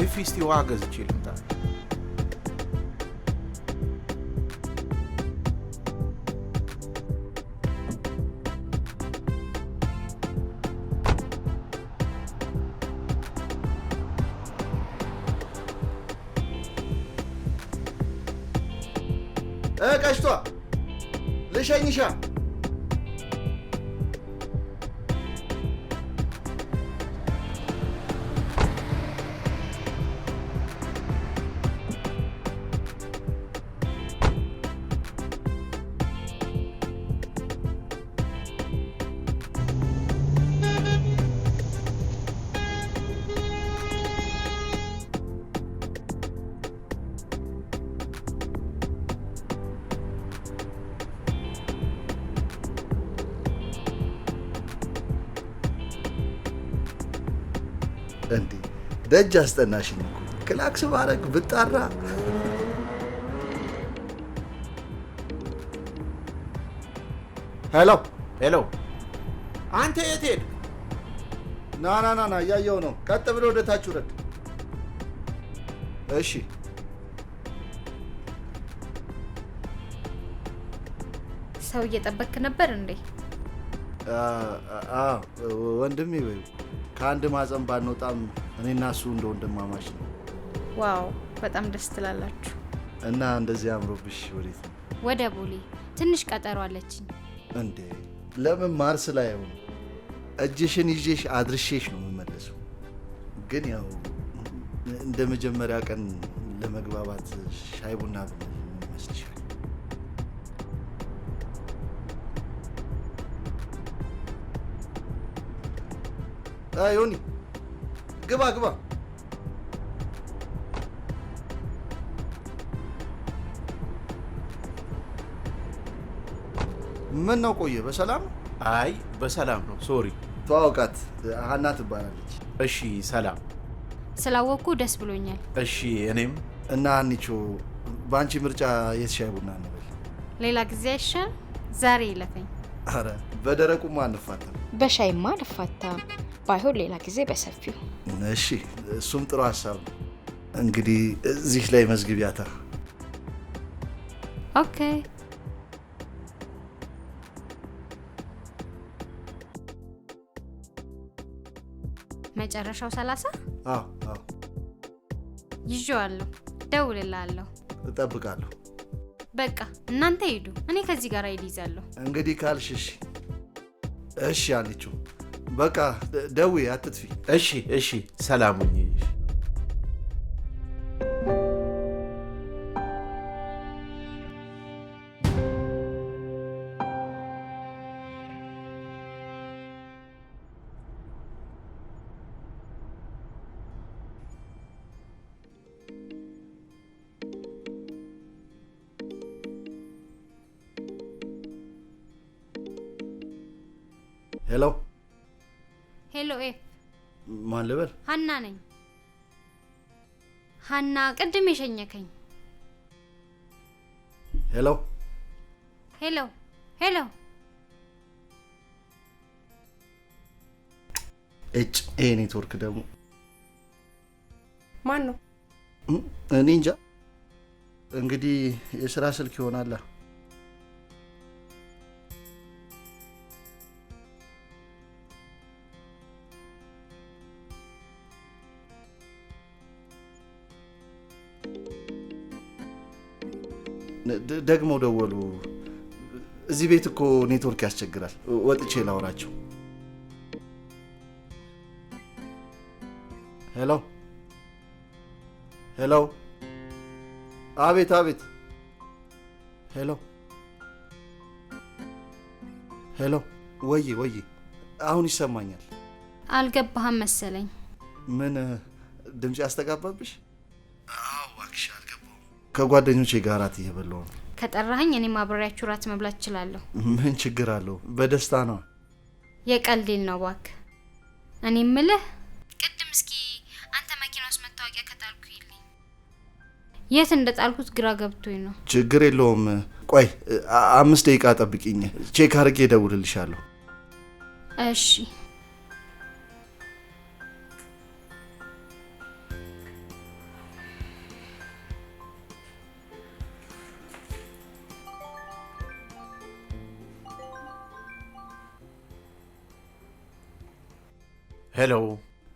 ፊስቲ ውሃ ገዝቼ ልምጣ። ቀሽቷ ልሸኝሻ። እንዴ ደጅ አስጠናሽኝ እኮ ክላክስ ባረግ ብጣራ። ሄሎ ሄሎ፣ አንተ የት ሄድክ? ና እያየው ነው። ቀጥ ብሎ ወደ ታች ውረድ። እሺ ሰው እየጠበክ ነበር እንዴ? ወንድሜ ወይ ከአንድ ማፀን ባንወጣም እኔና እሱ እንደ ወንድማማች ነው። ዋው በጣም ደስ ትላላችሁ። እና እንደዚህ አምሮብሽ ወዴት ነው? ወደ ቦሌ ትንሽ ቀጠሮ አለችኝ። እንዴ ለምን ማርስ ላይ አይሆን? እጅሽን ይዤሽ አድርሼሽ ነው የምመለሰው። ግን ያው እንደ መጀመሪያ ቀን ለመግባባት ሻይ ቡና ብንል ይመስልሻል? ዮኒ ግባ። ምን ነው ቆየ? በሰላም? አይ በሰላም ነው። ሶሪ። ተዋውቃት፣ ሀና ትባላለች። እሺ ሰላም። ስላወቅኩ ደስ ብሎኛል። እሺ እኔም። እና ሀኒቾ በአንቺ ምርጫ የት ሻይ ቡና እንበል? ሌላ ጊዜ አይሻል? ዛሬ ይለፈኝ። አረ በደረቁማ አንፋታም። በሻይማ አልፋታም። ባይሆን ሌላ ጊዜ በሰፊው። እሺ እሱም ጥሩ ሀሳብ ነው። እንግዲህ እዚህ ላይ መዝግቢያታ። ኦኬ። መጨረሻው 30? አዎ ይዤዋለሁ። ደውልልሃለሁ። እጠብቃለሁ። በቃ እናንተ ሂዱ፣ እኔ ከዚህ ጋር ይይዛለሁ። እንግዲህ ካልሽ እሺ አለችው። በቃ ደውዪ፣ አትጥፊ። እሺ ሰላም ሁኚ። ሄሎ ኤፍ። ማን ልበል? ሀና ነኝ። ሀና ቅድም የሸኘከኝ። ሄሎ ይሄ ኔትወርክ ደግሞ ማን ነው? እኔ እንጃ። እንግዲህ የስራ ስልክ ይሆናል። ደግሞ ደወሉ። እዚህ ቤት እኮ ኔትወርክ ያስቸግራል። ወጥቼ ላውራቸው። ሄሎ አቤት ሄሎ ወይ አሁን ይሰማኛል። አልገባህም መሰለኝ። ምን ድምጽ ያስተጋባብሽ? አዎ እባክሽ አልገባሁም። ከጓደኞቼ ጋር እራት እየበላሁ ነው። ከጠራኸኝ እኔም አብሬያችሁ እራት መብላት እችላለሁ። ምን ችግር አለው? በደስታ ነው። የቀልዴን ነው እባክህ። እኔ የምልህ ቅድም እስኪ አንተ መኪና ውስጥ መታወቂያ ከጣልኩ ይልኝ። የት እንደጣልኩት ግራ ገብቶኝ ነው። ችግር የለውም። ቆይ 5 ደቂቃ ጠብቂኝ፣ ቼክ አድርጌ እደውልልሻለሁ። እሺ ሄሎ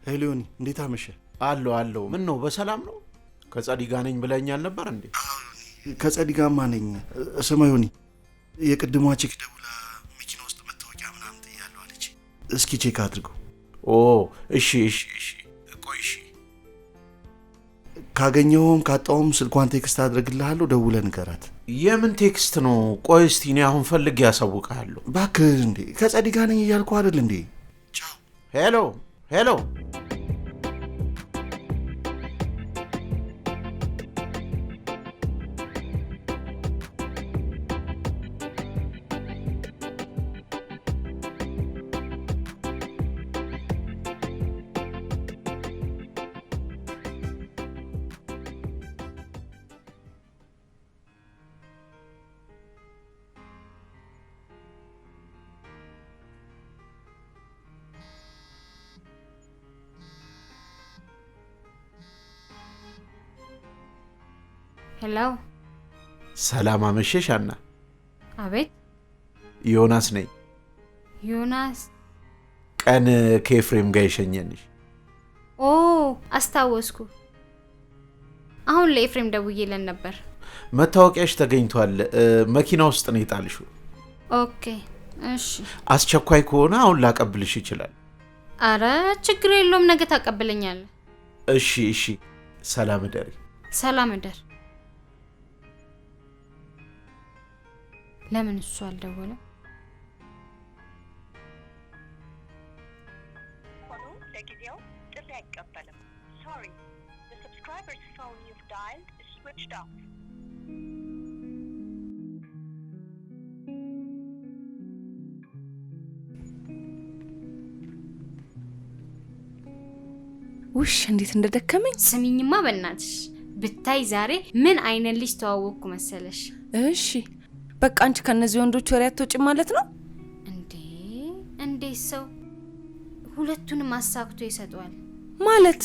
ሄሊዮኒ እንዴት አመሸ? አለው ምን ነው በሰላም ነው? ከጸዲ ጋር ነኝ ብለኛል ነበር እንዴ? ከጸዲ ጋርማ ነኝ። ስማ ዮኒ፣ የቅድሟ ቼክ ደውላ መኪና ውስጥ መታወቂያ ምናምን ጥያለሁ አለች። እስኪ ቼክ አድርገው። ኦ እሺ ቆይ እሺ። ካገኘውም ካጣውም ስልኳን ቴክስት አድርግልሃለሁ፣ ደውለህ ንገራት። የምን ቴክስት ነው? ቆይ እስቲ እኔ አሁን ፈልጌ ያሳውቅሃለሁ። እባክህ እንዴ ከጸዲ ጋር ነኝ እያልኩ አይደል እንዴ? ቻው። ሄሎ ሄሎ። ሰላም አመሸሽ አና። አቤት። ዮናስ ነኝ። ዮናስ? ቀን ከኤፍሬም ጋር የሸኘንሽ። ኦ አስታወስኩ። አሁን ለኤፍሬም ደውዬለን ነበር። መታወቂያሽ ተገኝቷል፣ መኪና ውስጥ ነው የጣልሽው። ኦኬ እሺ። አስቸኳይ ከሆነ አሁን ላቀብልሽ ይችላል። አረ ችግር የለውም፣ ነገ ታቀብለኛለህ። እሺ ሰላም እደሪ። ሰላም እደር። ለምን እሱ አልደወለም? ሆኖ ለጊዜው ጥሪ አይቀበልም። Sorry, the subscriber's phone you've dialed is switched off. ውሽ እንዴት እንደደከመኝ ስሚኝማ በእናትሽ ብታይ ዛሬ ምን አይነት ልጅ ተዋወቅኩ መሰለሽ? እሺ በቃ አንቺ ከነዚህ ወንዶች ወሬ አትወጪም ማለት ነው እንዴ? ሰው ሁለቱንም አሳክቶ ይሰጠዋል ማለት?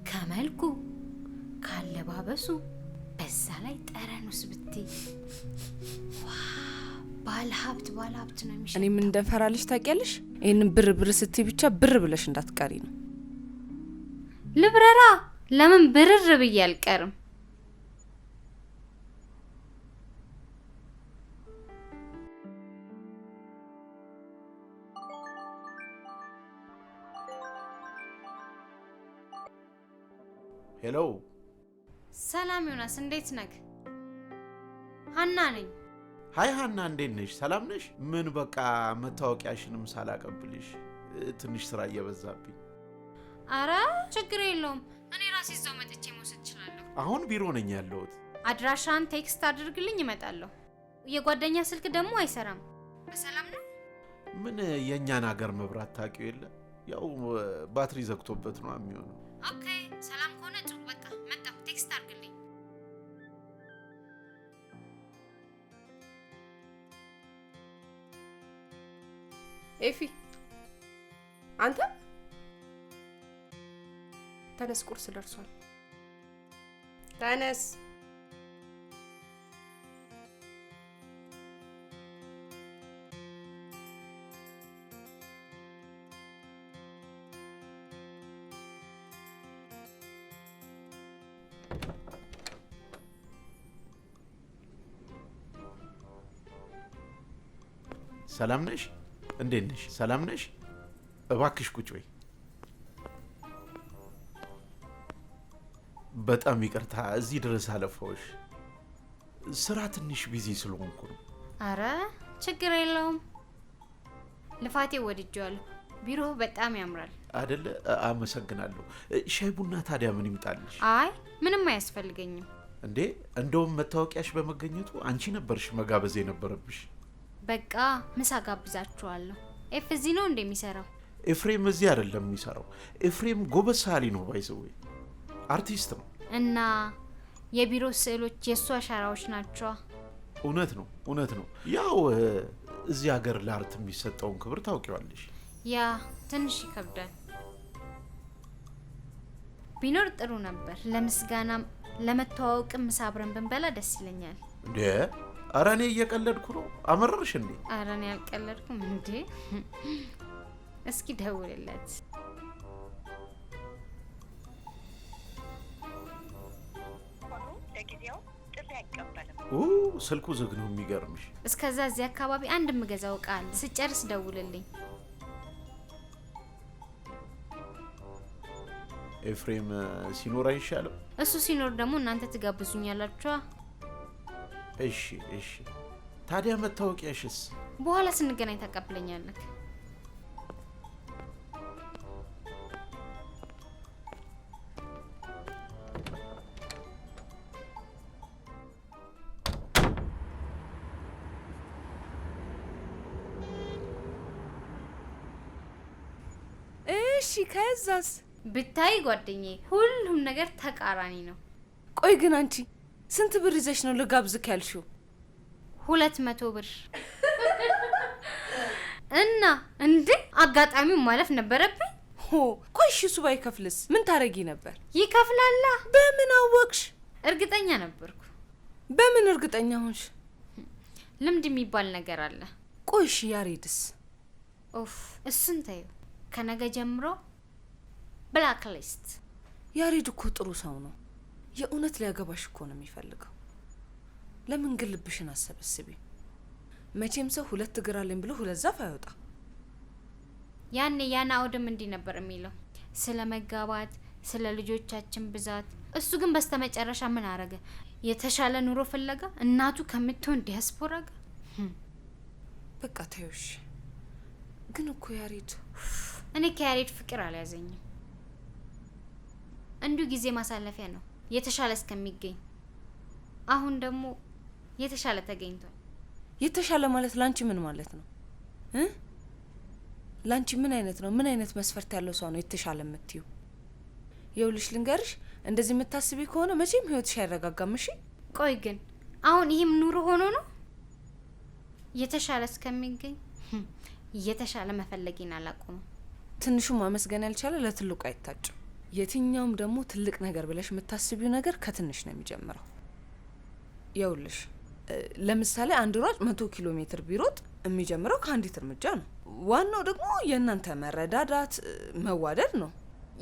ከመልኩ ካለባበሱ በዛ ላይ ጠረኑስ ብትይ ባለ ሀብት ነው የሚሸጠው። እኔ ምን እንደፈራልሽ ታውቂያለሽ? ይሄንን ብር ስትይ ብቻ ብር ብለሽ እንዳትቀሪ ነው። ልብረራ ለምን ብርር ብዬ አልቀርም? ሄሎ። ሰላም ዮናስ፣ እንዴት ነህ? ሀና ነኝ። ሃይ ሀና፣ እንዴት ነሽ? ሰላም ነሽ? ምን በቃ መታወቂያሽንም ሳላቀብልሽ ትንሽ ስራ እየበዛብኝ። አረ ችግር የለውም፣ እኔ ራሴ እዛው መጥቼ መውሰድ እችላለሁ። አሁን ቢሮ ነኝ ያለሁት። አድራሻን ቴክስት አድርግልኝ፣ እመጣለሁ። የጓደኛ ስልክ ደግሞ አይሰራም። በሰላም ነው? ምን የኛን ሀገር መብራት ታውቂው የለ? ያው ባትሪ ዘግቶበት ነው የሚሆነው። ኦኬ ሰላም ከሆነ ጥሩ፣ በቃ መጣሁ። ቴክስት አድርግልኝ። ኤፊ አንተ ተነስ፣ ቁርስ ደርሷል። ተነስ። ሰላም ነሽ? እንዴት ነሽ? ሰላም ነሽ? እባክሽ ቁጭ በይ። በጣም ይቅርታ እዚህ ድረስ አለፈውሽ። ስራ ትንሽ ቢዚ ስለሆንኩ ነው። አረ ችግር የለውም፣ ልፋቴ ወድጄዋለሁ። ቢሮ በጣም ያምራል አይደለ? አመሰግናለሁ። ሻይ ቡና ታዲያ ምን ይምጣልሽ? አይ ምንም አያስፈልገኝም። እንዴ እንደውም መታወቂያሽ በመገኘቱ አንቺ ነበርሽ መጋበዝ የነበረብሽ። በቃ ምሳ ጋብዛችኋለሁ። ኤፍ እዚህ ነው እንደሚሰራው? ኤፍሬም እዚህ አይደለም የሚሰራው። ኤፍሬም ጎበዝ ሰዓሊ ነው፣ ባይዘው አርቲስት ነው። እና የቢሮ ስዕሎች የእሱ አሻራዎች ናቸው። እውነት ነው። ያው እዚህ ሀገር ለአርት የሚሰጠውን ክብር ታውቂዋለሽ። ያ ትንሽ ይከብዳል። ቢኖር ጥሩ ነበር። ለምስጋናም ለመተዋወቅም ምሳ አብረን ብንበላ ደስ ይለኛል። እንዴ ኧረ እኔ እየቀለድኩ ነው። አመረርሽ እንዴ? ኧረ እኔ አልቀለድኩም እንዴ። እስኪ ደውልለት። ሆኖም ለጊዜው ጥሪ አይቀበልም። ስልኩ ዝግ ነው የሚገርምሽ። እስከዛ እዚህ አካባቢ አንድ የምገዛው እቃ አለ። ስጨርስ ደውልልኝ። ኤፍሬም ሲኖር አይሻልም? እሱ ሲኖር ደግሞ እናንተ ትጋብዙኛላችሁ። እሺ እሺ። ታዲያ መታወቂያሽስ? በኋላ ስንገናኝ ታቀብለኛለህ። እሺ ከዛስ? ብታይ ጓደኛዬ ሁሉም ነገር ተቃራኒ ነው። ቆይ ግን አንቺ ስንት ብር ይዘሽ ነው ልጋብዝክ ያልሽው? 200 ብር እና እንዴ አጋጣሚው ማለፍ ነበረብኝ። ቆይ እሺ እሱ ባይከፍልስ ምን ታረጊ ነበር? ይከፍላላ። በምን አወቅሽ? እርግጠኛ ነበርኩ። በምን እርግጠኛ ሆንሽ? ልምድ የሚባል ነገር አለ። ቆይ እሺ ያሬድስ? ኦፍ እሱን ተይው። ከነገ ጀምሮ ብላክ ሊስት። ያሬድ እኮ ጥሩ ሰው ነው። የእውነት ሊያገባሽ እኮ ነው የሚፈልገው። ለምን ግን ልብሽን አሰበስቢ? መቼም ሰው 2 እግር አለኝ ብሎ 2 ዛፍ አይወጣ። ያኔ ያና አውድም እንዲህ ነበር የሚለው ስለ መጋባት፣ ስለ ልጆቻችን ብዛት። እሱ ግን በስተመጨረሻ ምን አረገ? የተሻለ ኑሮ ፍለጋ እናቱ ከምትሆን ዲያስፖራ ጋር። በቃ ተይውሽ። ግን እኮ ያሬድ እኔ ከያሬድ ፍቅር አልያዘኝም። እንዲሁ ጊዜ ማሳለፊያ ነው የተሻለ እስከሚገኝ። አሁን ደግሞ የተሻለ ተገኝቷል። የተሻለ ማለት ላንቺ ምን ማለት ነው? ላንቺ ምን አይነት ነው? ምን አይነት መስፈርት ያለው ሰው ነው የተሻለ የምትዩ? የውልሽ ልንገርሽ፣ እንደዚህ የምታስቢ ከሆነ መቼም ህይወትሽ አይረጋጋም። እሺ ቆይ ግን አሁን ይህም ኑሮ ሆኖ ነው? የተሻለ እስከሚገኝ የተሻለ መፈለጊን አላቆመም። ትንሹ ማመስገን ያልቻለ ለትልቁ አይታጭም። የትኛውም ደግሞ ትልቅ ነገር ብለሽ የምታስቢው ነገር ከትንሽ ነው የሚጀምረው። የውልሽ ለምሳሌ አንድ ሯጭ 100 ኪሎ ሜትር ቢሮጥ የሚጀምረው ከአንዲት እርምጃ ነው። ዋናው ደግሞ የእናንተ መረዳዳት፣ መዋደድ ነው።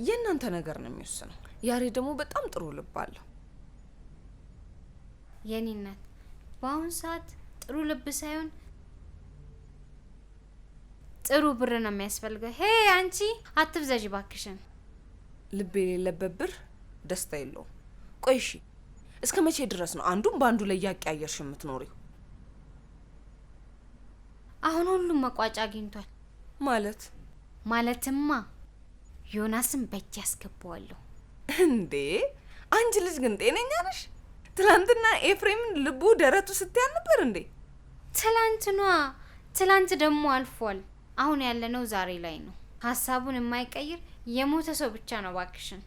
የእናንተ ነገር ነው የሚወስነው። ያሬድ ደግሞ በጣም ጥሩ ልብ አለው። የኔ እናት በአሁን ሰዓት ጥሩ ልብ ሳይሆን ጥሩ ብር ነው የሚያስፈልገው። ሄ አንቺ አትብዛዥ ባክሽን። ልብ የሌለበት ብር ደስታ የለውም። ቆይ እሺ እስከ መቼ ድረስ ነው አንዱን በአንዱ ላይ ያቀያየርሽ የምትኖሪው? አሁን ሁሉም መቋጫ አግኝቷል። ማለትማ ዮናስን በእጅ ያስገባዋለሁ። እንዴ አንቺ ልጅ ግን ጤነኛ ነሽ? ትላንትና ኤፍሬምን ልቡ ደረቱ ስትያል ነበር እንዴ? ትላንት ደግሞ አልፏል። አሁን ያለነው ዛሬ ላይ ነው። ሀሳቡን የማይቀይር የሞተ ሰው ብቻ ነው ባክሽን።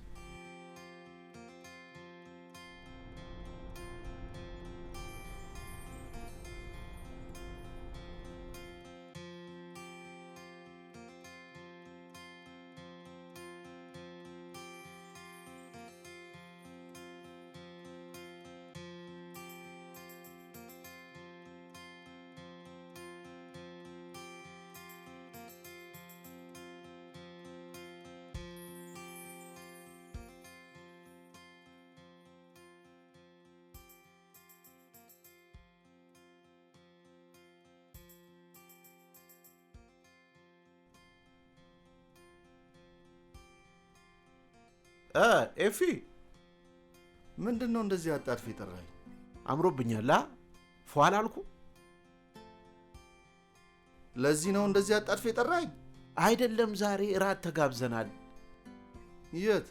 ኤፊ ምንድን ነው እንደዚህ አጣድፍ የጠራኝ? አምሮብኛል። ፏል አልኩ። ለዚህ ነው እንደዚህ አጣድፍ የጠራኝ? አይደለም፣ ዛሬ እራት ተጋብዘናል። የት?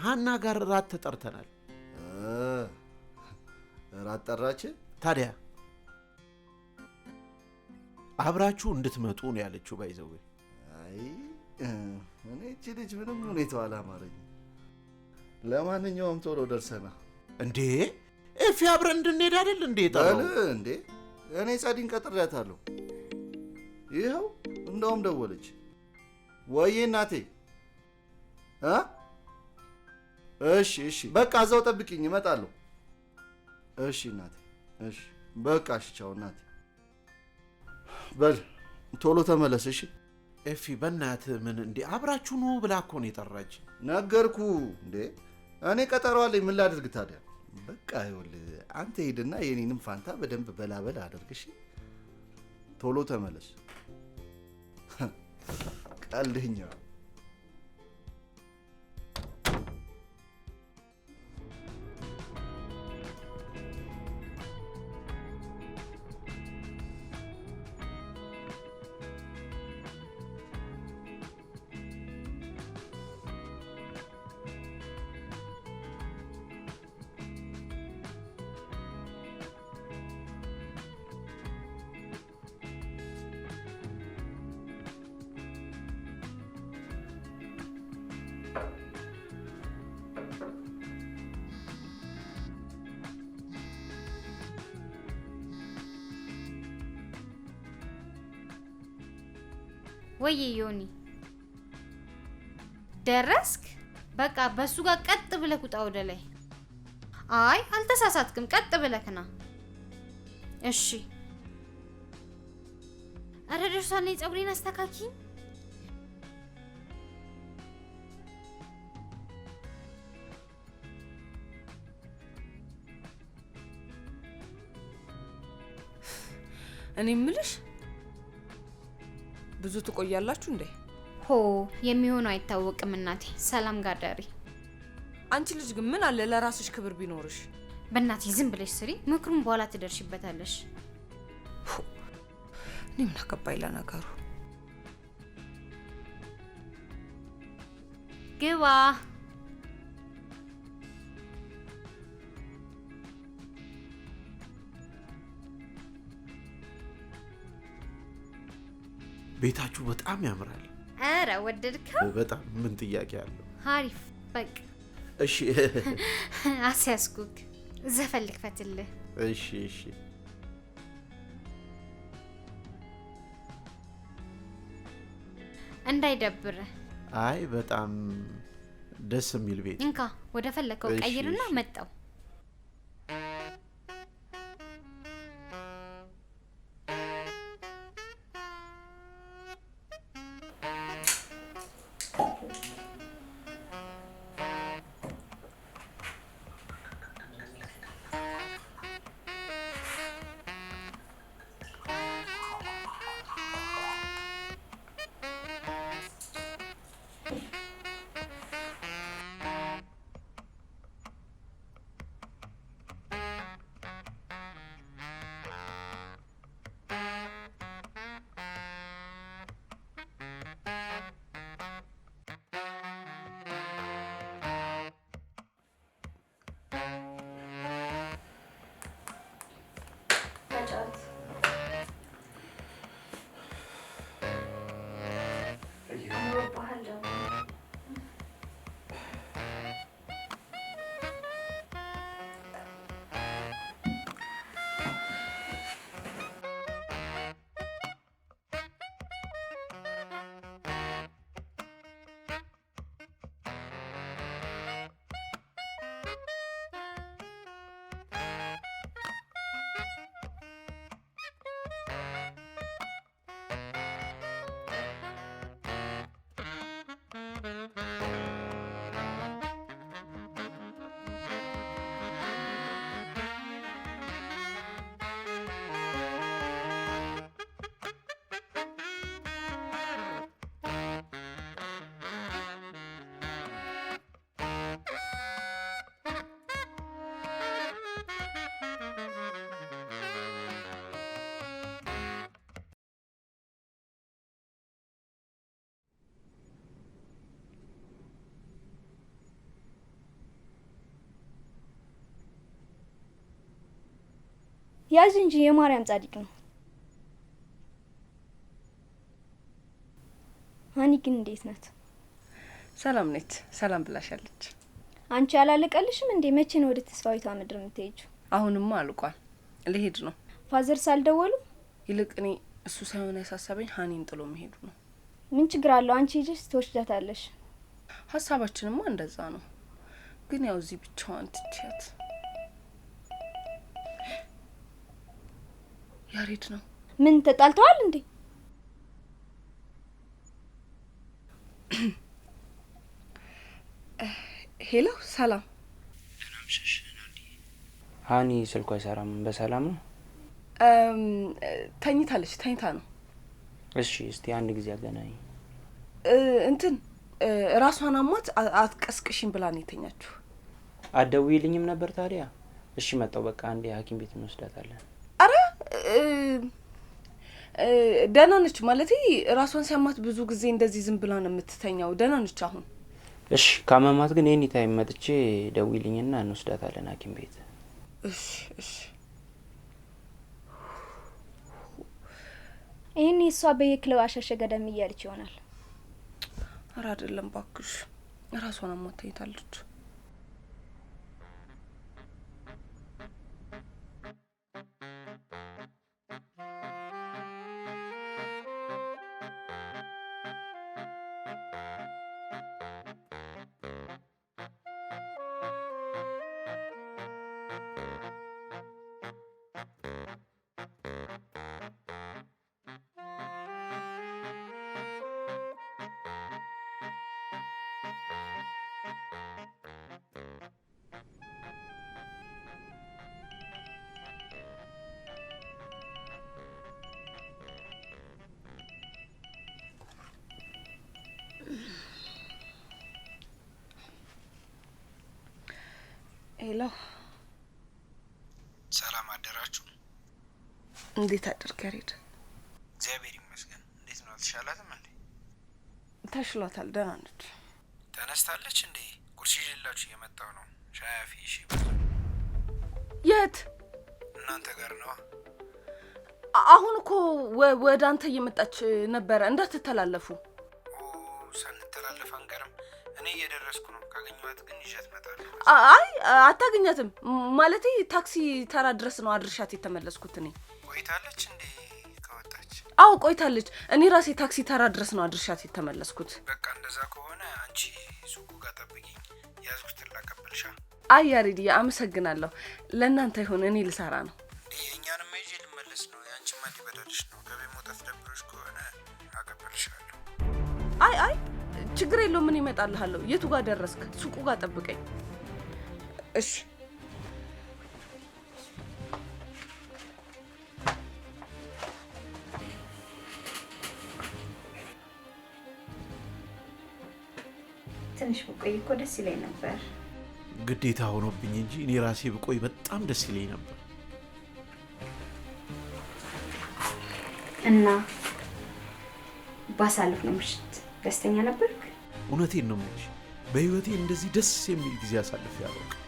ሀና ጋር እራት ተጠርተናል። እራት ጠራች? ታዲያ አብራችሁ እንድትመጡ ነው ያለችው። ባይዘው አይ እኔ እቺ ልጅ ምንም ሁኔታው አላማረኝ። ለማንኛውም ቶሎ ደርሰና። እንዴ ኤፊ አብረን እንድንሄድ አይደል እንዴ? ታዲያ እንዴ እኔ ጻዲን ቀጥሬያታለሁ። ይኸው እንደውም ደወለች። ወይዬ እናቴ እሺ በቃ እዛው ጠብቂኝ እመጣለሁ። እሺ እናቴ እሺ በቃ እሺ ቻው እናቴ። በል ቶሎ ተመለስ እሺ። ኤፊ በእናትህ ምን እንዴ አብራችሁ ነው ብላ እኮ ነው የጠራች። ነገርኩ እንዴ እኔ ቀጠሮ አለኝ። ምን ላድርግ ታዲያ? በቃ ይኸውልህ አንተ ሄድና የኔንም ፋንታ በደንብ በላበል አድርግሽ። ቶሎ ተመለስ። ቀልድኛ ወይ ዮኒ ደረስክ? በቃ በሱ ጋር ቀጥ ብለህ ውጣ ወደ ላይ። አይ አልተሳሳትክም፣ ቀጥ ብለህ ና። እሺ አረ ደርሷል። ፀጉሬን አስተካኪ። እኔ ምልሽ ብዙ ትቆያላችሁ እንዴ? ሆ የሚሆነው አይታወቅም እናቴ። ሰላም ጋር ዳሪ። አንቺ ልጅ ግን ምን አለ ለራስሽ ክብር ቢኖርሽ። በእናቴ ዝም ብለሽ ስሪ፣ ምክሩን በኋላ ትደርሽበታለሽ። እኔ ምን አገባኝ ለነገሩ። ግባ። ቤታችሁ በጣም ያምራል። አረ ወደድከው? በጣም ምን ጥያቄ አለው? አሪፍ በቃ እሺ አስያዝኩክ። ዘፈን ልክፈትልህ? እሺ እሺ። እንዳይደብርህ። አይ በጣም ደስ የሚል ቤት። እንካ ወደ ፈለከው እሺ፣ ቀይርና እሺ። መጣው። ያዝ እንጂ የማርያም ጻድቅ ነው። ሃኒ ግን እንዴት ናት? ሰላም ነች። ሰላም ብላሻለች። አንቺ ያላለቀልሽም እንዴ? መቼ ነው ወደ ተስፋዊቷ ምድር የምትሄጂው? አሁንማ አልቋል። ልሄድ ነው። ፋዘር ሳልደወሉ? ይልቅ እኔ እሱ ሳይሆን ያሳሰበኝ ሃኒን ጥሎ መሄዱ ነው። ምን ችግር አለው? አንቺ ሄጀሽ ትወስዳታለሽ። ሀሳባችንማ እንደዛ ነው። ግን ያው እዚህ ብቻዋን ትችያት። ያሬድ ነው። ምን ተጣልተዋል እንዴ? ሄሎ ሰላም። ደናምሽሽ ናዲ። ሃኒ ስልኳ አይሰራም። በሰላም ነው? ተኝታ ነው። እሺ እስቲ አንድ ጊዜ አገናኝ። እንትን ራሷን አሟት አትቀስቅሽኝ ብላ ነው የተኛችሁ። አትደውይልኝም ነበር ታዲያ? እሺ መጣው በቃ አንዴ ሐኪም ቤት እንወስዳታለን። አረ ደህና ነች ማለቴ ራሷን ሲያማት ብዙ ጊዜ እንደዚህ ዝም ብላ ነው የምትተኛው። ደህና ነች አሁን። እሺ ካመማት ግን ኤኒ ታይም መጥቼ ደውይልኝና እንወስዳታለን ሐኪም ቤት። እሺ እሺ። ይሄን እሷ በየክለው አሸሸ ገደም እያለች ይሆናል። አረ አይደለም ባክሽ፣ ራሷን አሟት ተኝታለች። ሄሎ ሰላም አደራችሁ። እንዴት አደርክ ያሬድ? እግዚአብሔር ይመስገን። እንዴት ነው? አልተሻላትም እንዴ? ተሽሏታል፣ ደህና ነች። ተነስታለች እንዴ? ቁርስ ይዤላችሁ እየመጣሁ ነው። ሻይ አፊ። እሺ። የት? እናንተ ጋር ነዋ። አሁን እኮ ወደ አንተ እየመጣች ነበረ። እንዳትተላለፉ። ሳንተላለፍ አንቀርም። እኔ እየደረስኩ ነው። ካገኘኋት ግን ይዣት እመጣለሁ። አይ አታገኛትም። ማለቴ ታክሲ ተራ ድረስ ነው አድርሻት የተመለስኩት እኔ። ቆይታለች እንዴ ከወጣች? አዎ ቆይታለች። እኔ ራሴ ታክሲ ተራ ድረስ ነው አድርሻት የተመለስኩት። በቃ እንደዛ ከሆነ አንቺ ሱቁ ጋር ጠብቂኝ። ያዝኩትን ላቀብልሻ። አይ ያሬድዬ አመሰግናለሁ። ለእናንተ ይሁን፣ እኔ ልሰራ ነው። እንዴ የእኛንም ይዤ ልመለስ ነው። የአንቺማ ሊበዳልሽ ነው። ከቤት መውጣት ደብሮሽ ከሆነ አቀብልሻለሁ። አይ ችግር የለውም። ምን ይመጣልሃለሁ። የቱ ጋር ደረስክ? ሱቁ ጋር ጠብቀኝ። እሺ። ትንሽ ብቆይ እኮ ደስ ይለኝ ነበር። ግዴታ ሆኖብኝ እንጂ እኔ ራሴ ብቆይ በጣም ደስ ይለኝ ነበር። እና ባሳለፍነው ምሽት ደስተኛ ነበርክ? እውነቴን ነው የምልሽ፣ በህይወቴ እንደዚህ ደስ የሚል ጊዜ አሳልፌ አላውቅም።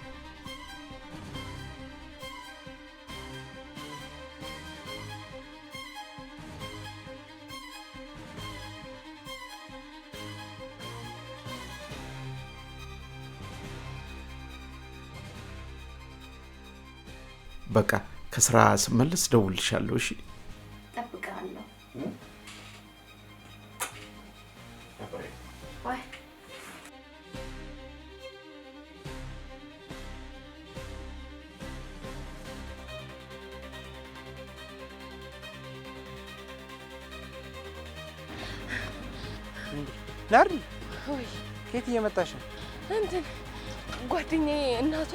በቃ ከስራ ስመለስ ደውልልሻለሁ። እሺ? እጠብቅሃለሁ። ባይ። ናርዲ ወይ ከየት እየመጣሽ ነው? እንትን ጓደኛዬ እናቷ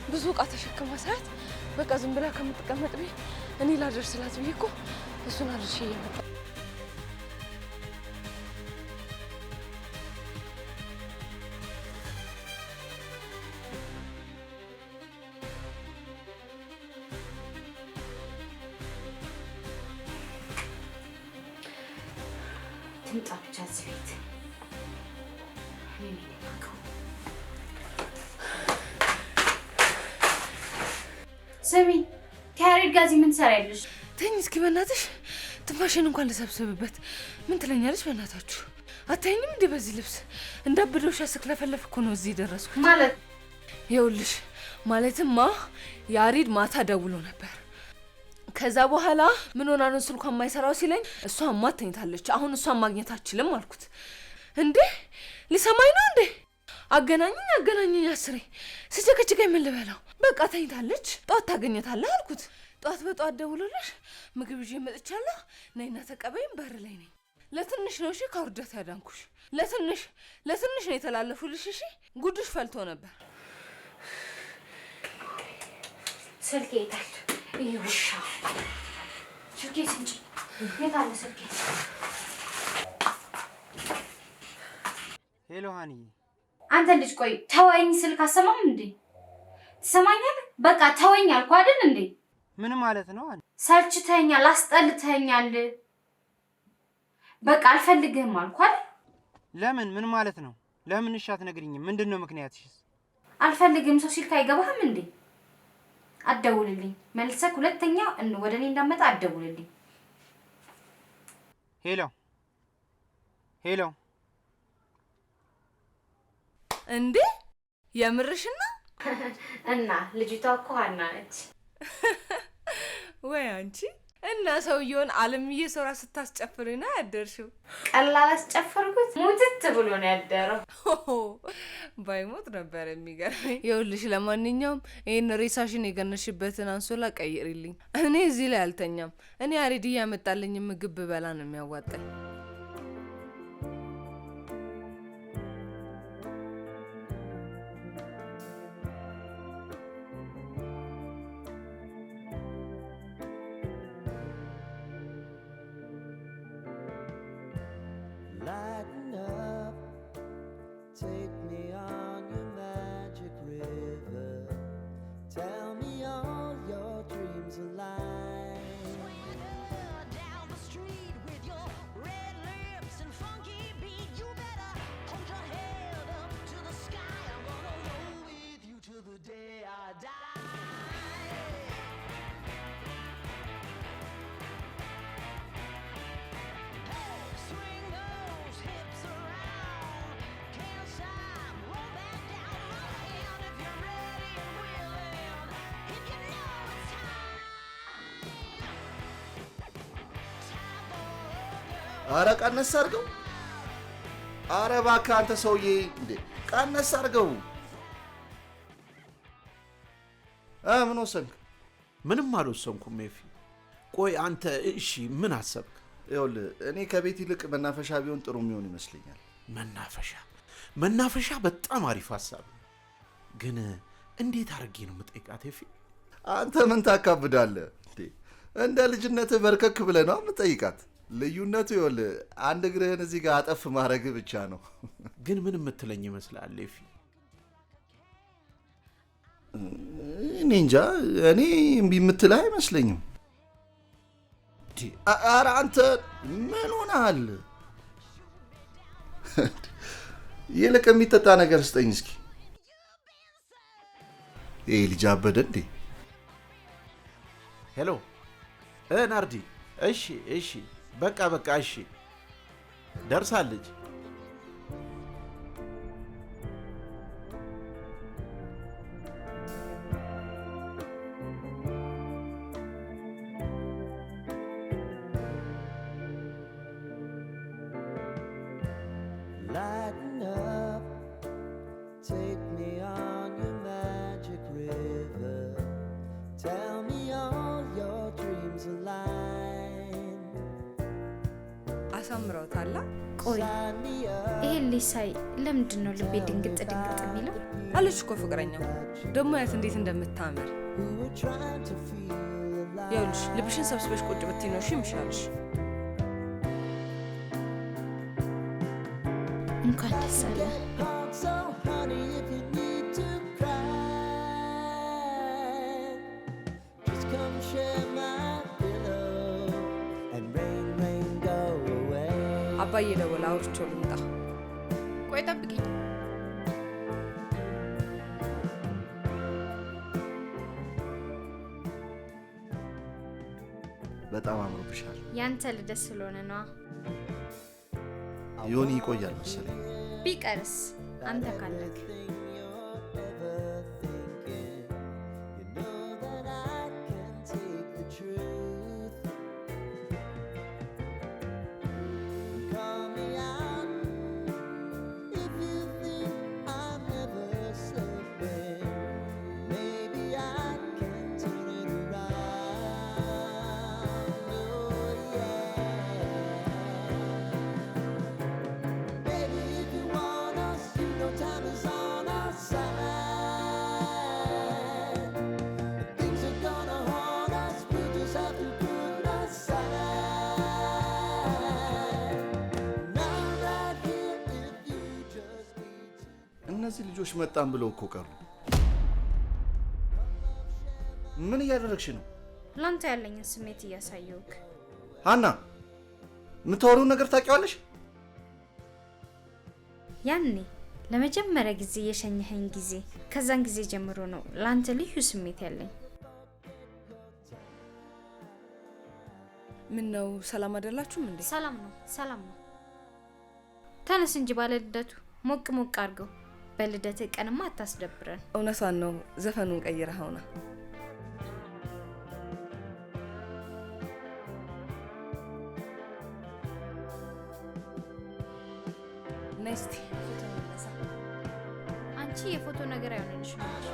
ብዙ እቃ ተሸክማ ሳያት በቃ ዝም ብላ ከምትቀመጥ ብዬ እኔ ላደርስላት ብዬ እኮ እሱን አድርሼ እየመጣሁ። ትምጣ ብቻ እዚህ ቤት። እኔ ነኝ የማውቀው። ስሚ፣ ከያሬድ ጋር እዚህ ምን ትሰሪያለሽ? ተኝ እስኪ በእናትሽ፣ ትንፋሽን እንኳን ልሰብስብበት። ምን ትለኛለች? በእናታችሁ አታይኝም እንዴ? በዚህ ልብስ እንዳበደ ውሻ ስክለፈለፍ እኮ ነው እዚህ ደረስኩት። ማለት ይኸውልሽ፣ ማለትማ ያሬድ ማታ ደውሎ ነበር። ከዛ በኋላ ምን ሆና ነው ስልኳ የማይሰራው ሲለኝ እሷን ማተኝታለች፣ አሁን እሷን ማግኘት አትችልም አልኩት። እንዴ ሊሰማኝ ነው እንዴ? አገናኘኝ አስሬ ስጨቀጭቀኝ ምን ልበላው? በቃ ተኝታለች፣ ጧት ታገኘታለህ አልኩት። ጧት በጧት ደውሎልሽ ምግብ ይዤ መጥቻለሁ ነይና ተቀበይም በር ላይ ነኝ። ለትንሽ ነው እሺ ከውርደት ያዳንኩሽ። ለትንሽ ነው የተላለፉልሽ እሺ። ጉድሽ ፈልቶ ነበር። ስልኬ የታል? ይሄ ውሻ ስልኬ ስንጭ የት አለ ስልኬ? ሄሎ ሃኒዬ። አንተ ልጅ ቆይ ተወኝ። ስልክ አሰማም እንዴ? ትሰማኛለህ? በቃ ተወኝ አልኩ አይደል እንዴ? ምን ማለት ነው? ሰልችተኛል፣ አስጠልተኛል። በቃ አልፈልግህም አልኩ አይደል? ለምን? ምን ማለት ነው? ለምን እሺ አትነግሪኝም? ምንድነው ምክንያትሽ? አልፈልግም ሰው ሲልክ አይገባህም እንዴ? አትደውልልኝ። መልሰክ ሁለተኛ ወደ እኔ እንዳመጣ አትደውልልኝ። ሄሎ ሄሎ። እንዴ የምርሽና? እና ልጅቷ እኮ ሀና ነች። ወይ አንቺ እና ሰውየውን አለምዬ ሶራ ስታስጨፍሪና ያደርሽው? ቀላል አስጨፈርኩት። ሙትት ብሎ ነው ያደረው። ባይሞት ነበር የሚገርመኝ። ይኸውልሽ ለማንኛውም ይሄን ሬሳሽን የገነሽበትን አንሶላ ቀይሪልኝ። እኔ እዚህ ላይ አልተኛም። እኔ አሬዲ ያመጣልኝ ምግብ በላ ነው የሚያዋጣኝ። Take me on your magic river. Tell me all your dreams align. Swinging down the street with your red lips and funky beat. You better hold your head up to the sky. I'm gonna roll with you till the day I die. Hey, swing those hips around. Can't stop, roll back down, roll in if you're ready and willing. If you know it's time. አረ ቀነስ አድርገው። አረ እባክህ አንተ ሰውዬ እንዴ ቀነስ አድርገው። ምን ወሰንክ? ምንም አልወሰንኩም ኤፊ። ቆይ አንተ እሺ ምን አሰብክ? ይኸውልህ እኔ ከቤት ይልቅ መናፈሻ ቢሆን ጥሩ የሚሆን ይመስለኛል። መናፈሻ በጣም አሪፍ ሀሳብ ነው። ግን እንዴት አድርጌ ነው የምጠይቃት ኤፊ? አንተ ምን ታካብዳለህ እንዴ? እንደ ልጅነትህ በርከክ ብለህ ነው የምጠይቃት። ልዩነቱ ይኸውልህ አንድ እግርህን እዚህ ጋር አጠፍ ማድረግ ብቻ ነው። ግን ምን የምትለኝ ይመስላል ኤፊ? እኔ እንጃ። እኔ እምቢ የምትል አይመስለኝም። ኧረ አንተ ምን ሆነሃል? ይልቅ የሚጠጣ ነገር ስጠኝ እስኪ። ይሄ ልጅ አበደ እንዴ? ሄሎ ናርዲ። እሺ በቃ እሺ ደርሳለች። Lighten up, take me on your magic river. Tell me all your dreams align. አሳምረውታላ። ቆይ ይሄን ልጅ ሳይ ለምንድን ነው ልቤ ድንግጥ የሚለው? አለች እኮ ፍቅረኛው ደግሞ ያት እንዴት እንደምታምር። ይኸውልሽ ልብሽን ሰብስበሽ ቁጭ ብትይ ነው እሺ የሚሻልሽ። እንኳን ደስ አለ። አባዬ ደወለ፣ አውርቼው ልምጣ። ቆይ ጠብቂኝ። በጣም አምሮብሻል። ያንተ ልደት ስለሆነ ነዋ። ዮኒ ይቆያል መሰለኝ። ቢቀርስ አንተ ካለክ እነዚህ ልጆች መጣን ብለው እኮ ቀሩ። ምን እያደረግሽ ነው? ላንተ ያለኝን ስሜት እያሳየውክ። ሀና የምታወሪውን ነገር ታውቂዋለሽ? ያኔ ለመጀመሪያ ጊዜ የሸኘኸኝ ጊዜ ከዛን ጊዜ ጀምሮ ነው ላንተ ልዩ ስሜት ያለኝ። ምን ነው ሰላም አይደላችሁም እንዴ? ሰላም ነው፣ ሰላም ነው። ተነስ እንጂ ባለ ልደቱ ሞቅ ሞቅ አድርገው። በልደት ቀንማ አታስደብረን። እውነቷን ነው። ዘፈኑን ቀይረኸውና ነስቲ ፎቶ እንነሳ። አንቺ የፎቶ ነገር አይሆንልሽም እንጂ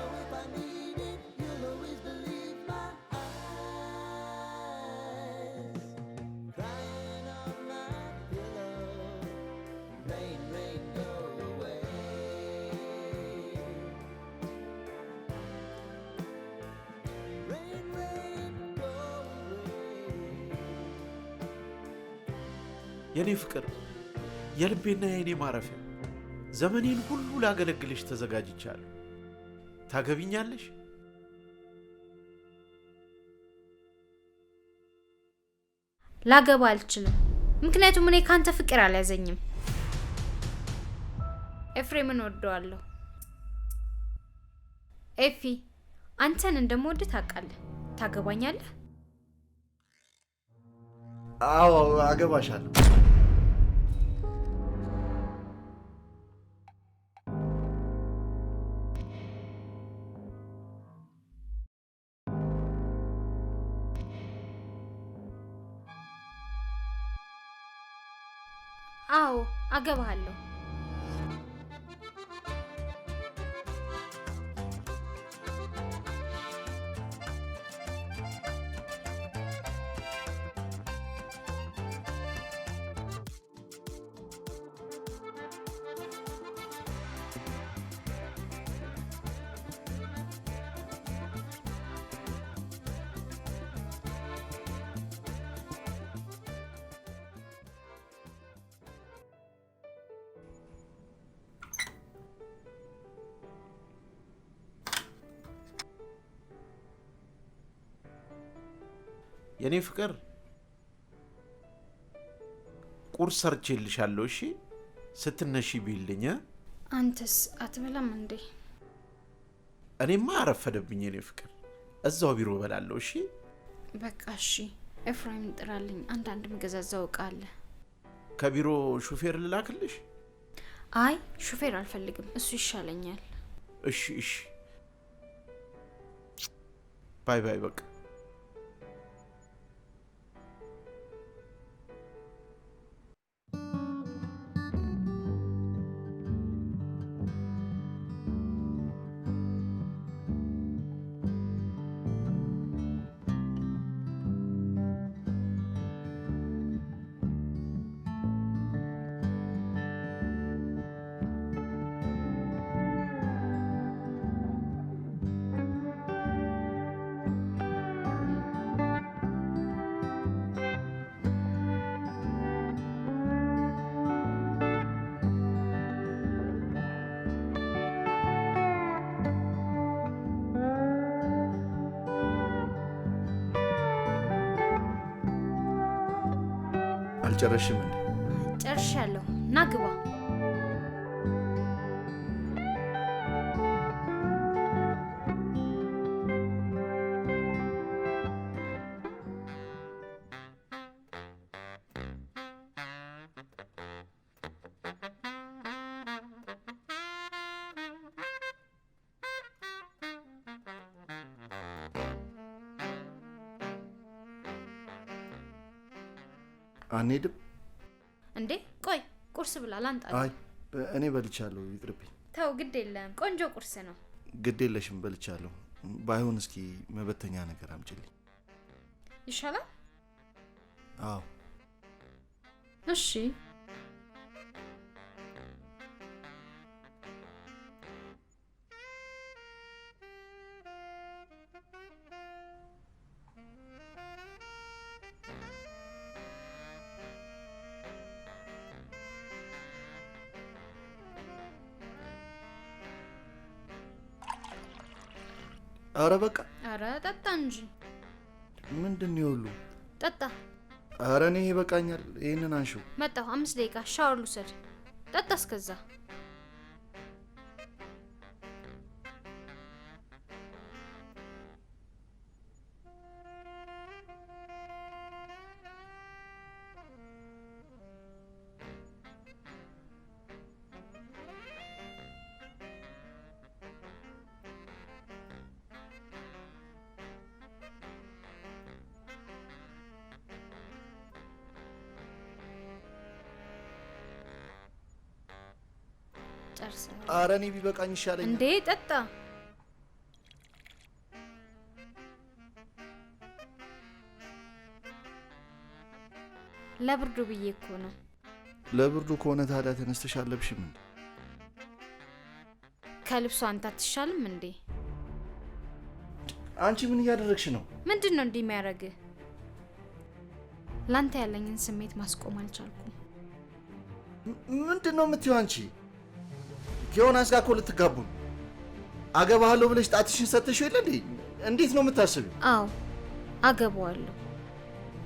የኔ ፍቅር፣ የልቤና የኔ ማረፊያ፣ ዘመኔን ሁሉ ላገለግልሽ ተዘጋጅቻለሁ። ታገቢኛለሽ? ላገባ አልችልም፣ ምክንያቱም እኔ ካንተ ፍቅር አልያዘኝም። ኤፍሬምን ወደዋለሁ። ኤፊ፣ አንተን እንደምወድ ታውቃለህ። ታገባኛለህ? አዎ አገባሻለሁ። አዎ አገባሃለሁ። የኔ ፍቅር፣ ቁርስ ሰርቼልሻለሁ። እሺ ስትነሺ ቢልኝ። አንተስ አትበላም እንዴ? እኔማ አረፈደብኝ የኔ ፍቅር፣ እዛው ቢሮ በላለሁ። እሺ በቃ እሺ። ኤፍሬም ጥራልኝ፣ አንዳንድ ምገዛዛው እቃ አለ። ከቢሮ ሹፌር ልላክልሽ? አይ ሹፌር አልፈልግም፣ እሱ ይሻለኛል። እሺ እሺ፣ ባይ ባይ። በቃ አልጨረሽም እንዴ? ጨርሻለሁ። ና ግባ። አንሄድም እንዴ? ቆይ ቁርስ ብላ ላንጣ። አይ እኔ በልቻለሁ፣ ይቅርብኝ። ተው ግድ የለም፣ ቆንጆ ቁርስ ነው። ግድ የለሽም፣ በልቻለሁ። ባይሆን እስኪ መበተኛ ነገር አምጪልኝ ይሻላል። አዎ እሺ። አረ በቃ አረ ጠጣ እንጂ። ምንድን ነው ሁሉ? ጠጣ። አረ እኔ ይበቃኛል። ይሄንን አንሺው። መጣሁ። 5 ደቂቃ ሻወር ልውሰድ። ጠጣ እስከዛ። አረ እኔ ቢበቃኝ ይሻለኛል። እንዴ ጠጣ። ለብርዱ ብዬ እኮ ነው። ለብርዱ ከሆነ ታዲያ ተነስተሽ አለብሽም እንዴ? ከልብሱ አንተ አትሻልም እንዴ? አንቺ ምን እያደረግሽ ነው? ምንድን ነው እንዲህ የሚያደርግህ? ላንተ ያለኝን ስሜት ማስቆም አልቻልኩም። ምንድን ነው የምትይው አንቺ? ዮናስ ጋር እኮ ልትጋቡ ነው። አገባሃለሁ ብለሽ ጣትሽን ሰጥተሽው የለ እንዴ? እንዴት ነው የምታስቢው? አዎ አገባዋለሁ።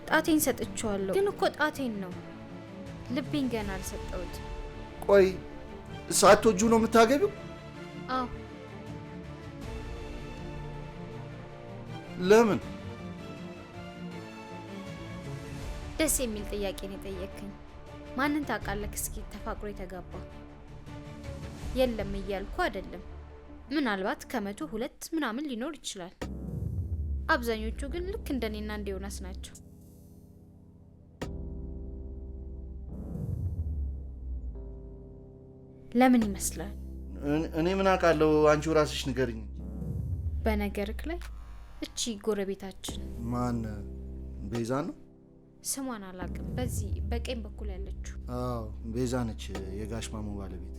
ጣቴን ሰጥቼዋለሁ። ግን እኮ ጣቴን ነው፣ ልቤን ገና አልሰጠሁት። ቆይ ሳትወጁ ነው የምታገቢው? አዎ። ለምን? ደስ የሚል ጥያቄ ነው የጠየቅኝ። ማንን ታውቃለህ እስኪ ተፋቅሮ የተጋባ? የለም እያልኩ አይደለም። ምናልባት ከመቶ 2 ምናምን ሊኖር ይችላል። አብዛኞቹ ግን ልክ እንደኔና እንደ ዮናስ ናቸው። ለምን ይመስላል? እኔ ምን አውቃለሁ? አንቺው ራስሽ ንገሪኝ። በነገርክ ላይ እቺ ጎረቤታችን ማን? ቤዛ ነው? ስሟን አላውቅም። በዚህ በቀኝ በኩል ያለችው። አዎ ቤዛ ነች፣ የጋሽ ማሙ ባለቤት።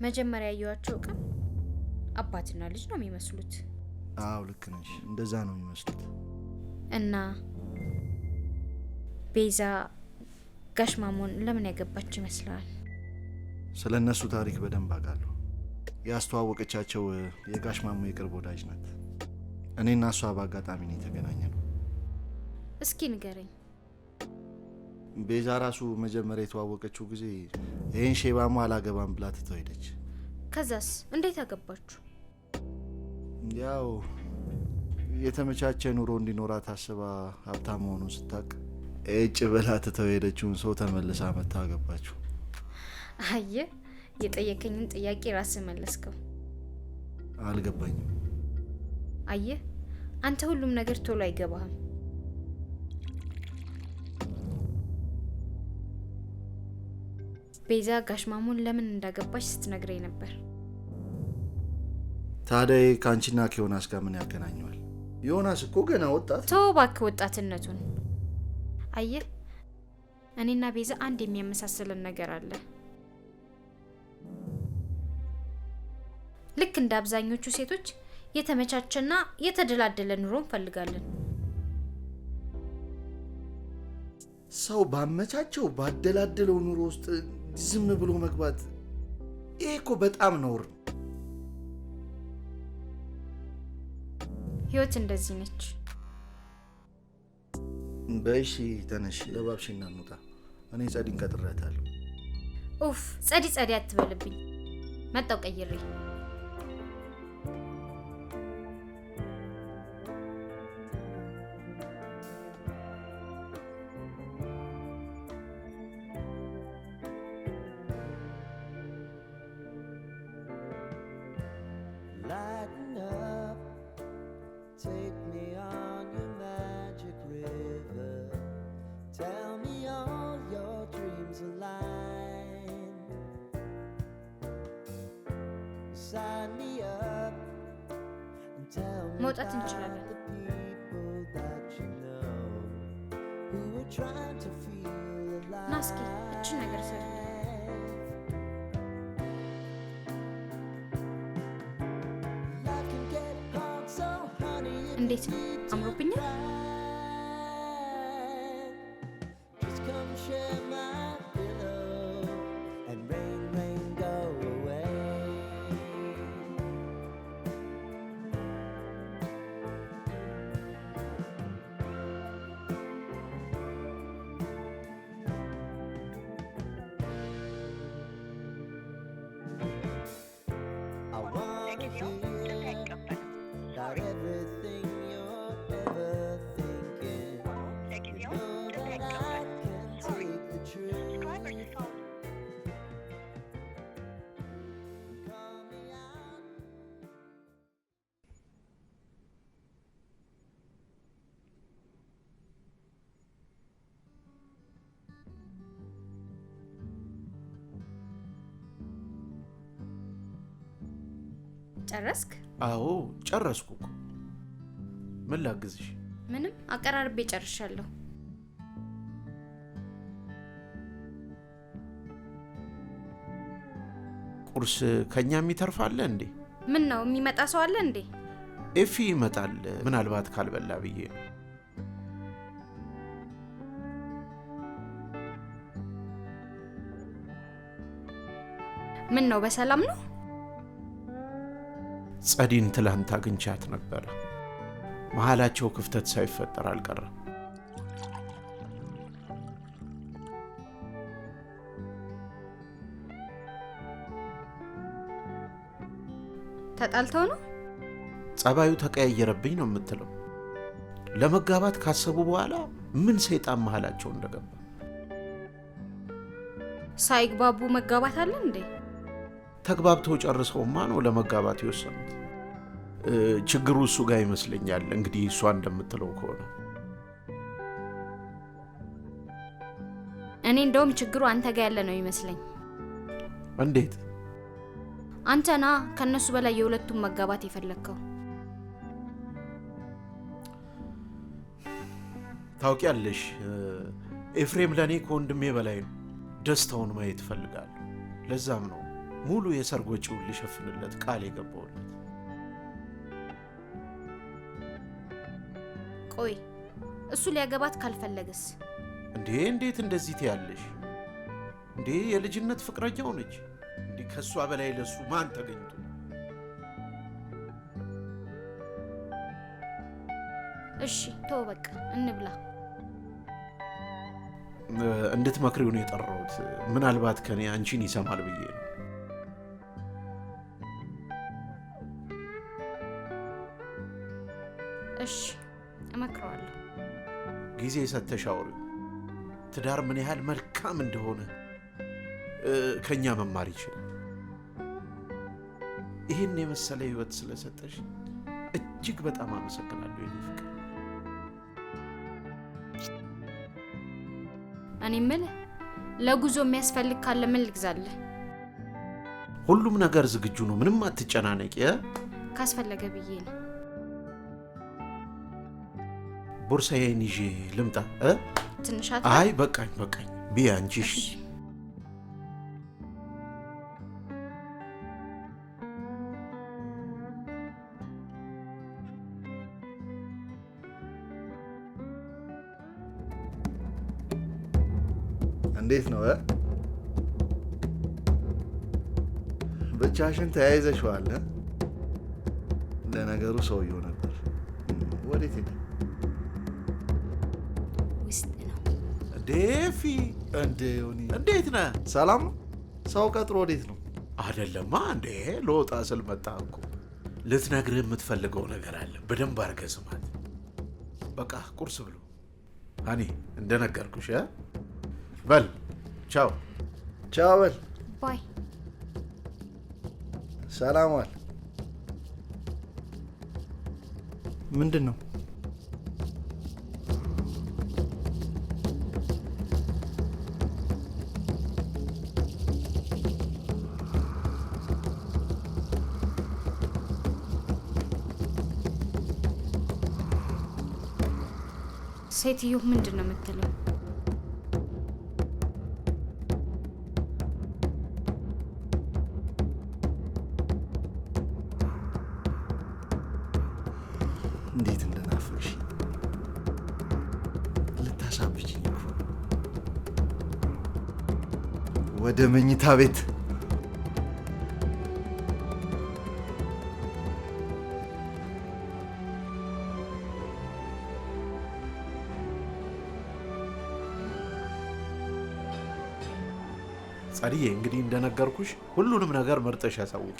መጀመሪያ ያየኋቸው ቀን አባትና ልጅ ነው የሚመስሉት። አዎ ልክ ነሽ፣ እንደዛ ነው የሚመስሉት። እና ቤዛ ጋሽ ማሙን ለምን ያገባች ይመስላል? ስለ እነሱ ታሪክ በደንብ አውቃለሁ። ያስተዋወቀቻቸው የጋሽ ማሙ የቅርብ ወዳጅ ናት። እኔና እሷ በአጋጣሚ ነው የተገናኘነው። እስኪ ንገረኝ። ቤዛ ራሱ መጀመሪያ የተዋወቀችው ጊዜ ይህን ሼባማ አላገባም ብላ ትተው ሄደች። ከዛስ እንዴት አገባችሁ? ያው የተመቻቸ ኑሮ እንዲኖራት አስባ ሀብታም መሆኑን ስታቅ እጭ ብላ ትተው ሄደችውን ሰው ተመልሳ መታ አገባችሁ። አየህ፣ የጠየቀኝን ጥያቄ ራስህ መለስከው። አልገባኝም። አየህ፣ አንተ ሁሉም ነገር ቶሎ አይገባህም። ቤዛ ጋሽ ማሙን ለምን እንዳገባች ስትነግረኝ ነበር። ታዲያ ከአንቺና ከዮናስ ጋር ምን ያገናኘዋል? ዮናስ እኮ ገና ወጣት። ተው እባክህ ወጣትነቱን። አየህ፣ እኔና ቤዛ አንድ የሚያመሳስለን ነገር አለ። ልክ እንደ አብዛኞቹ ሴቶች የተመቻቸና የተደላደለ ኑሮ እንፈልጋለን። ሰው ባመቻቸው ባደላደለው ኑሮ ውስጥ ዝም ብሎ መግባት ይሄ እኮ በጣም ነውር። ህይወት እንደዚህ ነች። በእሺ ተነሽ፣ ለባብሽና እንውጣ። እኔ ጸዲን ቀጥሬያታለሁ። ኡፍ ጸዲ ጸዲ አትበልብኝ። መጣው ቀይሬ። Lighten up, take me on your magic river. Tell me all your dreams align. Sign me up and tell me መውጣት about እንችላለን። the people that you know who are trying to feel alive. ናስኪ እቺ ነገር ሰር እንዴት ነው? አምሮብኛል? Just come share my pillow and rain, rain, go away. ጨረስክ? አዎ ጨረስኩ እኮ። ምን ላግዝሽ? ምንም አቀራርቤ ጨርሻለሁ። ቁርስ ከኛ የሚተርፋለ እንዴ? ምን ነው የሚመጣ ሰው አለ እንዴ? ኤፊ ይመጣል ምናልባት ካልበላ ብዬ ነው። ምን ነው በሰላም ነው? ጸዲን ትላንት አግኝቻት ነበር። መሃላቸው ክፍተት ሳይፈጠር አልቀረም። ተጣልተው ነው? ጸባዩ ተቀያየረብኝ ነው የምትለው። ለመጋባት ካሰቡ በኋላ ምን ሰይጣን መሃላቸው እንደገባ። ሳይግባቡ መጋባት አለ እንዴ? ተግባብተው ጨርሰውማ ነው ለመጋባት የወሰኑት። ችግሩ እሱ ጋር ይመስለኛል። እንግዲህ እሷ እንደምትለው ከሆነ እኔ እንደውም ችግሩ አንተ ጋር ያለ ነው ይመስለኝ። እንዴት? አንተና ከነሱ በላይ የሁለቱም መጋባት የፈለከው። ታውቂያለሽ፣ ኤፍሬም ለኔ ከወንድሜ በላይ ነው። ደስታውን ማየት እፈልጋለሁ። ለዛም ነው ሙሉ የሰርግ ወጪውን ልሸፍንለት ቃል የገባውለት። ቆይ እሱ ሊያገባት ካልፈለገስ? እንዴ እንዴት እንደዚህ ትያለሽ? እንዴ የልጅነት ፍቅረኛው ነች። እንዴ ከሷ በላይ ለሱ ማን ተገኝቶ? እሺ ተው በቃ እንብላ። እንድትመክሪው ነው የጠራሁት። ምናልባት ከኔ አንቺን ይሰማል ብዬ ነው። እሺ እመክረዋለሁ። ጊዜ ሰተሽ አውሪው። ትዳር ምን ያህል መልካም እንደሆነ ከኛ መማር ይችላል። ይህን የመሰለ ህይወት ስለሰጠሽ እጅግ በጣም አመሰግናለሁ የኔ ፍቅር። እኔ የምልህ ለጉዞ የሚያስፈልግ ካለ ምን ልግዛለህ? ሁሉም ነገር ዝግጁ ነው። ምንም አትጨናነቂ። ካስፈለገ ብዬ ነው። ቦርሳዬን ይዤ ልምጣ? ትንሽ አይ በቃኝ ቢያ አንቺ። እሺ እንዴት ነው? ብቻሽን ተያይዘሽዋል? ለነገሩ ሰውየው ነበር። ወዴት ሄደ? ውስጥ ነው። ዴፊ እንዴ ዮኒ፣ እንዴት ነህ? ሰላም ነው? ሰው ቀጥሮ ወዴት ነው? አይደለማ እንዴ ለወጣ ስል መጣ እኮ። ልትነግርህ የምትፈልገው ነገር አለ። በደንብ አድርገህ ስማት። በቃ ቁርስ ብሎ እኔ እንደነገርኩሽ በል ቻው። ቻው በል። ባይ። ሰላም ዋል። ምንድን ነው? ሴትዮ ምንድን ነው የምትለው? እንዴት እንደናፈቅሽ ልታሳብችኝ እኮ። ወደ መኝታ ቤት ጸድዬ፣ እንግዲህ እንደነገርኩሽ ሁሉንም ነገር መርጠሽ ያሳውቂ።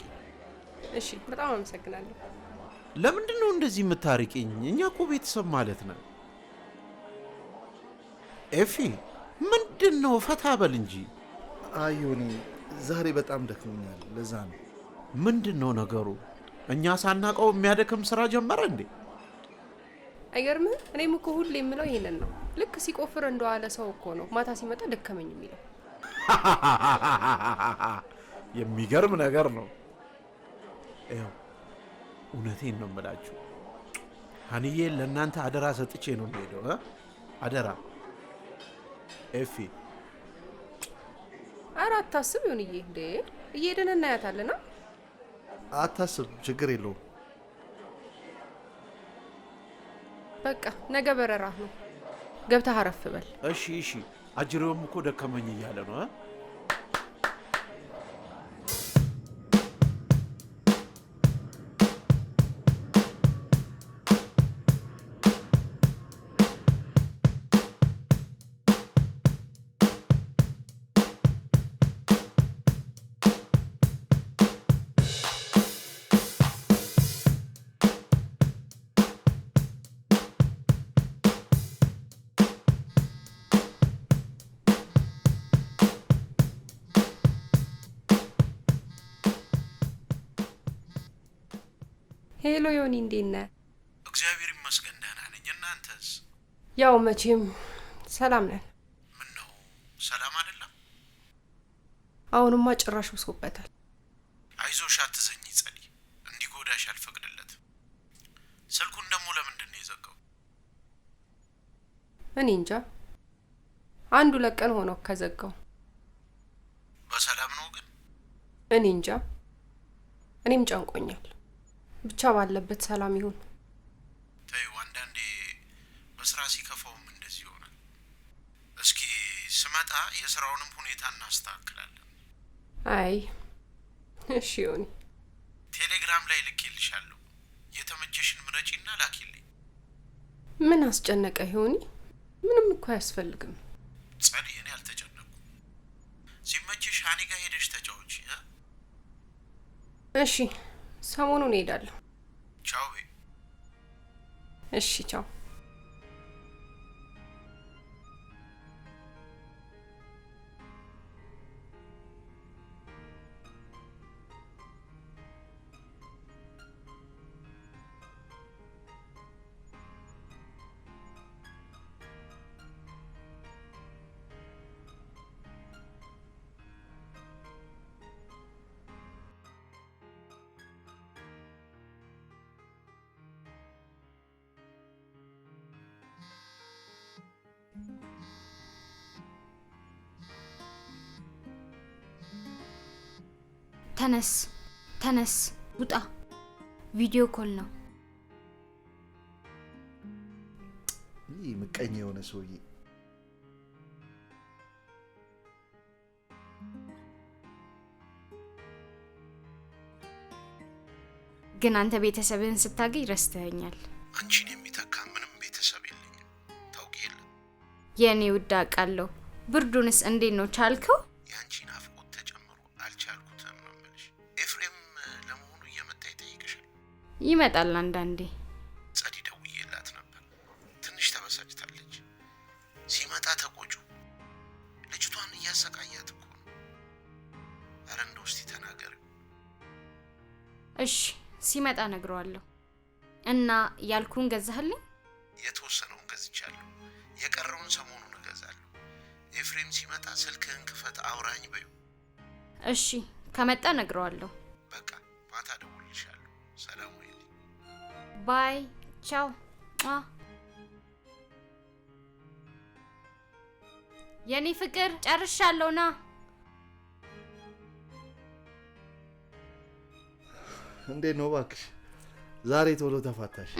እሺ፣ በጣም አመሰግናለሁ። ለምንድን ነው እንደዚህ የምታርቂኝ? እኛ እኮ ቤተሰብ ማለት ነው። ኤፊ ምንድን ነው? ፈታ በል እንጂ። አዮኒ፣ ዛሬ በጣም ደክሞኛል። ለዛ ነው። ምንድን ነው ነገሩ? እኛ ሳናቀው የሚያደክም ስራ ጀመረ እንዴ? አይገርምህም? እኔም እኮ ሁሌ የምለው ይሄንን ነው። ልክ ሲቆፍር እንደዋለ ሰው እኮ ነው ማታ ሲመጣ ደከመኝ የሚለው። የሚገርም ነገር ነው። ይኸው እውነቴን ነው የምላችሁ። ሀኒዬን ለእናንተ አደራ ሰጥቼ ነው የምሄደው። አደራ ኤፊ። ኧረ አታስብ ይሁንዬ፣ እንዴ እየሄድን እናያታለና። አታስብ፣ ችግር የለውም። በቃ ነገ በረራ ነው፣ ገብተህ አረፍ በል። እሺ እሺ። አጅሬውም እኮ ደከመኝ እያለ ነው። ሄሎ ዮኒ፣ እንዴት ነህ? እግዚአብሔር ይመስገን ደህና ነኝ። እናንተስ? ያው መቼም ሰላም ነን። ምን ነው ሰላም አይደለም? አሁንማ ጭራሽ ብሶበታል። አይዞሽ፣ አትዘኝ ጸዲ፣ እንዲጎዳሽ አልፈቅድለትም። ስልኩን ደግሞ ለምንድን ነው የዘጋው? እኔ እንጃ፣ 1-2 ቀን ሆነው ከዘጋው። በሰላም ነው ግን? እኔ እንጃ፣ እኔም ጨንቆኛል። ብቻ ባለበት ሰላም ይሁን። ተይው፣ አንዳንዴ በስራ ሲከፋውም እንደዚህ ይሆናል። እስኪ ስመጣ የስራውንም ሁኔታ እናስተካክላለን። አይ እሺ ዮኒ፣ ቴሌግራም ላይ ልኬልሻለሁ። የተመቸሽን ምረጪና ላኪልኝ። ምን አስጨነቀ ዮኒ? ምንም እኮ አያስፈልግም። ጸዲ፣ እኔ አልተጨነኩም። ሲመችሽ ሀኒ ጋር ሄደሽ ተጫወቺ። እሺ፣ ሰሞኑን እሄዳለሁ። ቻው። እሺ ቻው። ተነስ ተነስ፣ ውጣ። ቪዲዮ ኮል ነው። ይህ ምቀኛ የሆነ ሰውዬ። ግን አንተ ቤተሰብህን ስታገኝ ረስተኸኛል። አንቺን የሚተካ ምንም ቤተሰብ የለኝም፣ ታውቂ የለ። የእኔ ውድ አውቃለሁ። ብርዱንስ እንዴት ነው ቻልከው? የአንቺ ናፍቆት ተጨምሮ አልቻልኩትም ነው የምልሽ። ኤፍሬም ለመሆኑ እየመጣ ይጠይቅሻል? ይመጣል አንዳንዴ። ጸዲ፣ ደውዬላት ነበር። ትንሽ ተበሳጭታለች። ሲመጣ ተቆጩ። ልጅቷን እያሰቃያት እኮ ነው። ኧረ እንደው እስቲ ተናገሪው። እሺ ሲመጣ ነግረዋለሁ። እና ያልኩን ገዛህልኝ? የተወሰነውን ገዝቻለሁ። የቀረውን ሰሞኑን እገዛለሁ። ኤፍሬም ሲመጣ ስልክህን ክፈት አውራኝ በዩ። እሺ ከመጣ ነግረዋለሁ። በቃ ማታ ደውልልሻለሁ። ሰላም ወይ። ባይ ቻው። የኔ ፍቅር ጨርሻለሁ። ና እንዴት ነው እባክሽ? ዛሬ ቶሎ ተፋታሽ?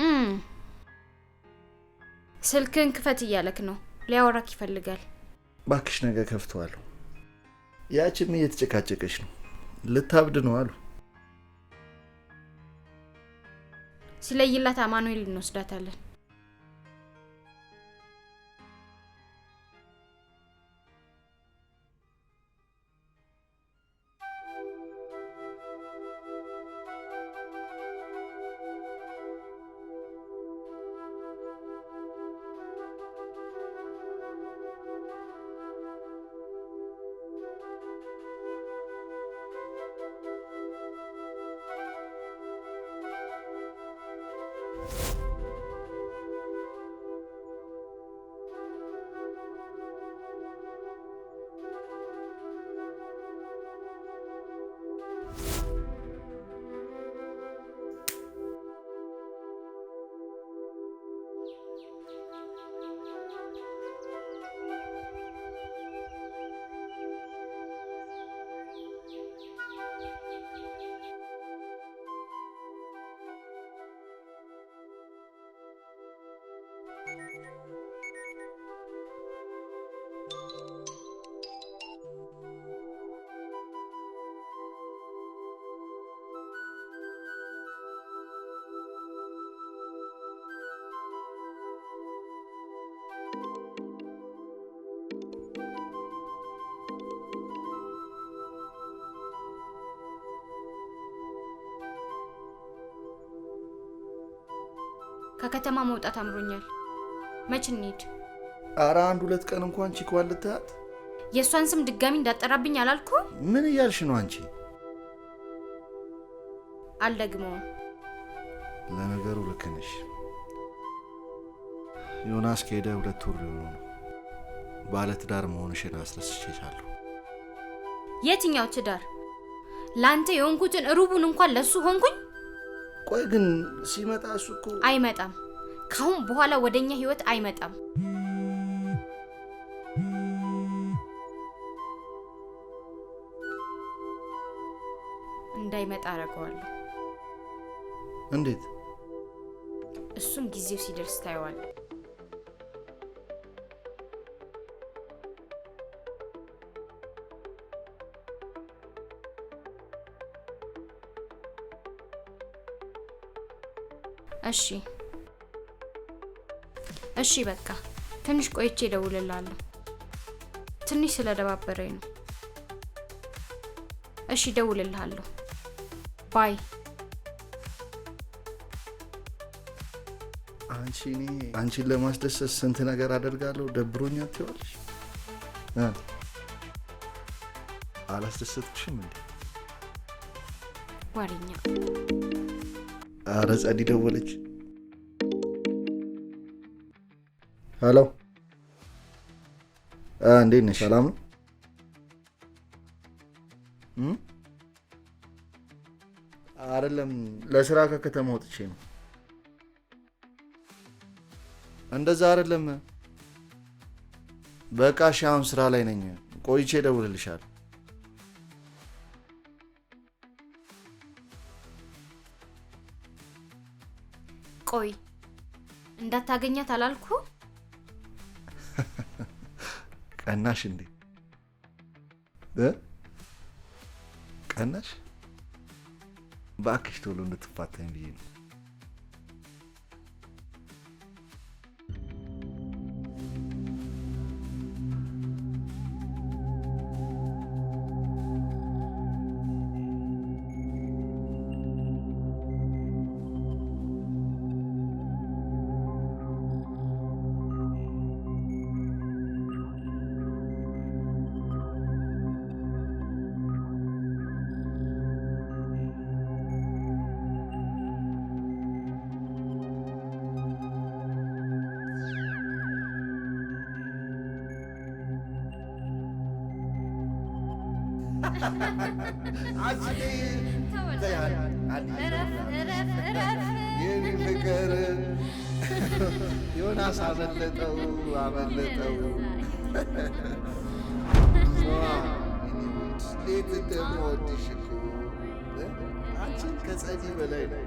ስልክን ክፈት እያለክ ነው። ሊያወራክ ይፈልጋል። እባክሽ ነገ ከፍተዋለሁ። ያችም እየተጨቃጨቀች ነው። ልታብድ ነው አሉ። ሲለይላት አማኑኤል እንወስዳታለን። ከከተማ መውጣት አምሮኛል። መች እንሂድ? ኧረ 1-2 ቀን እንኳን ቺኳን ልታያት። የእሷን ስም ድጋሚ እንዳጠራብኝ አላልኩ? ምን እያልሽ ነው አንቺ? አልደግመውም። ለነገሩ ልክ ነሽ። ዮናስ ከሄደ 2 ወር ነው። ባለትዳር መሆንሽን አስረስቼሻለሁ። የትኛው ትዳር? ላንተ የሆንኩትን ሩቡን እንኳን ለሱ ሆንኩኝ። ቆይ ግን ሲመጣ እሱ እኮ አይመጣም። ካሁን በኋላ ወደኛ ህይወት አይመጣም። እንዳይመጣ አደርገዋለሁ። እንዴት? እሱን ጊዜው ሲደርስ ታየዋለህ። እሺ በቃ ትንሽ ቆይቼ እደውልልሃለሁ። ትንሽ ስለደባበረኝ ነው። እሺ እደውልልሃለሁ። ባይ። አንቺን ለማስደሰት ስንት ነገር አደርጋለሁ። ደብሮኛል ትይዋለሽ። አላስደሰትኩሽም እንዴ? ዋሪኛ። ኧረ ጸዲ ደወለች። ሄሎ፣ እንዴት ነሽ? ሰላም ነው? አይደለም፣ ለስራ ከከተማ ወጥቼ ነው። እንደዛ አይደለም። በቃ እሺ፣ አሁን ስራ ላይ ነኝ። ቆይቼ እደውልልሻለሁ። ቆይ እንዳታገኛት አላልኩ? ቀናሽ እንዴ? ቀናሽ? እባክሽ ቶሎ እንድትፋታኝ ብዬ ነው። ፍቅር ዮናስ አመለጠው። እንዴት እንደምወድሽ እኮ አንቺን ከጸዲ በላይ ነው።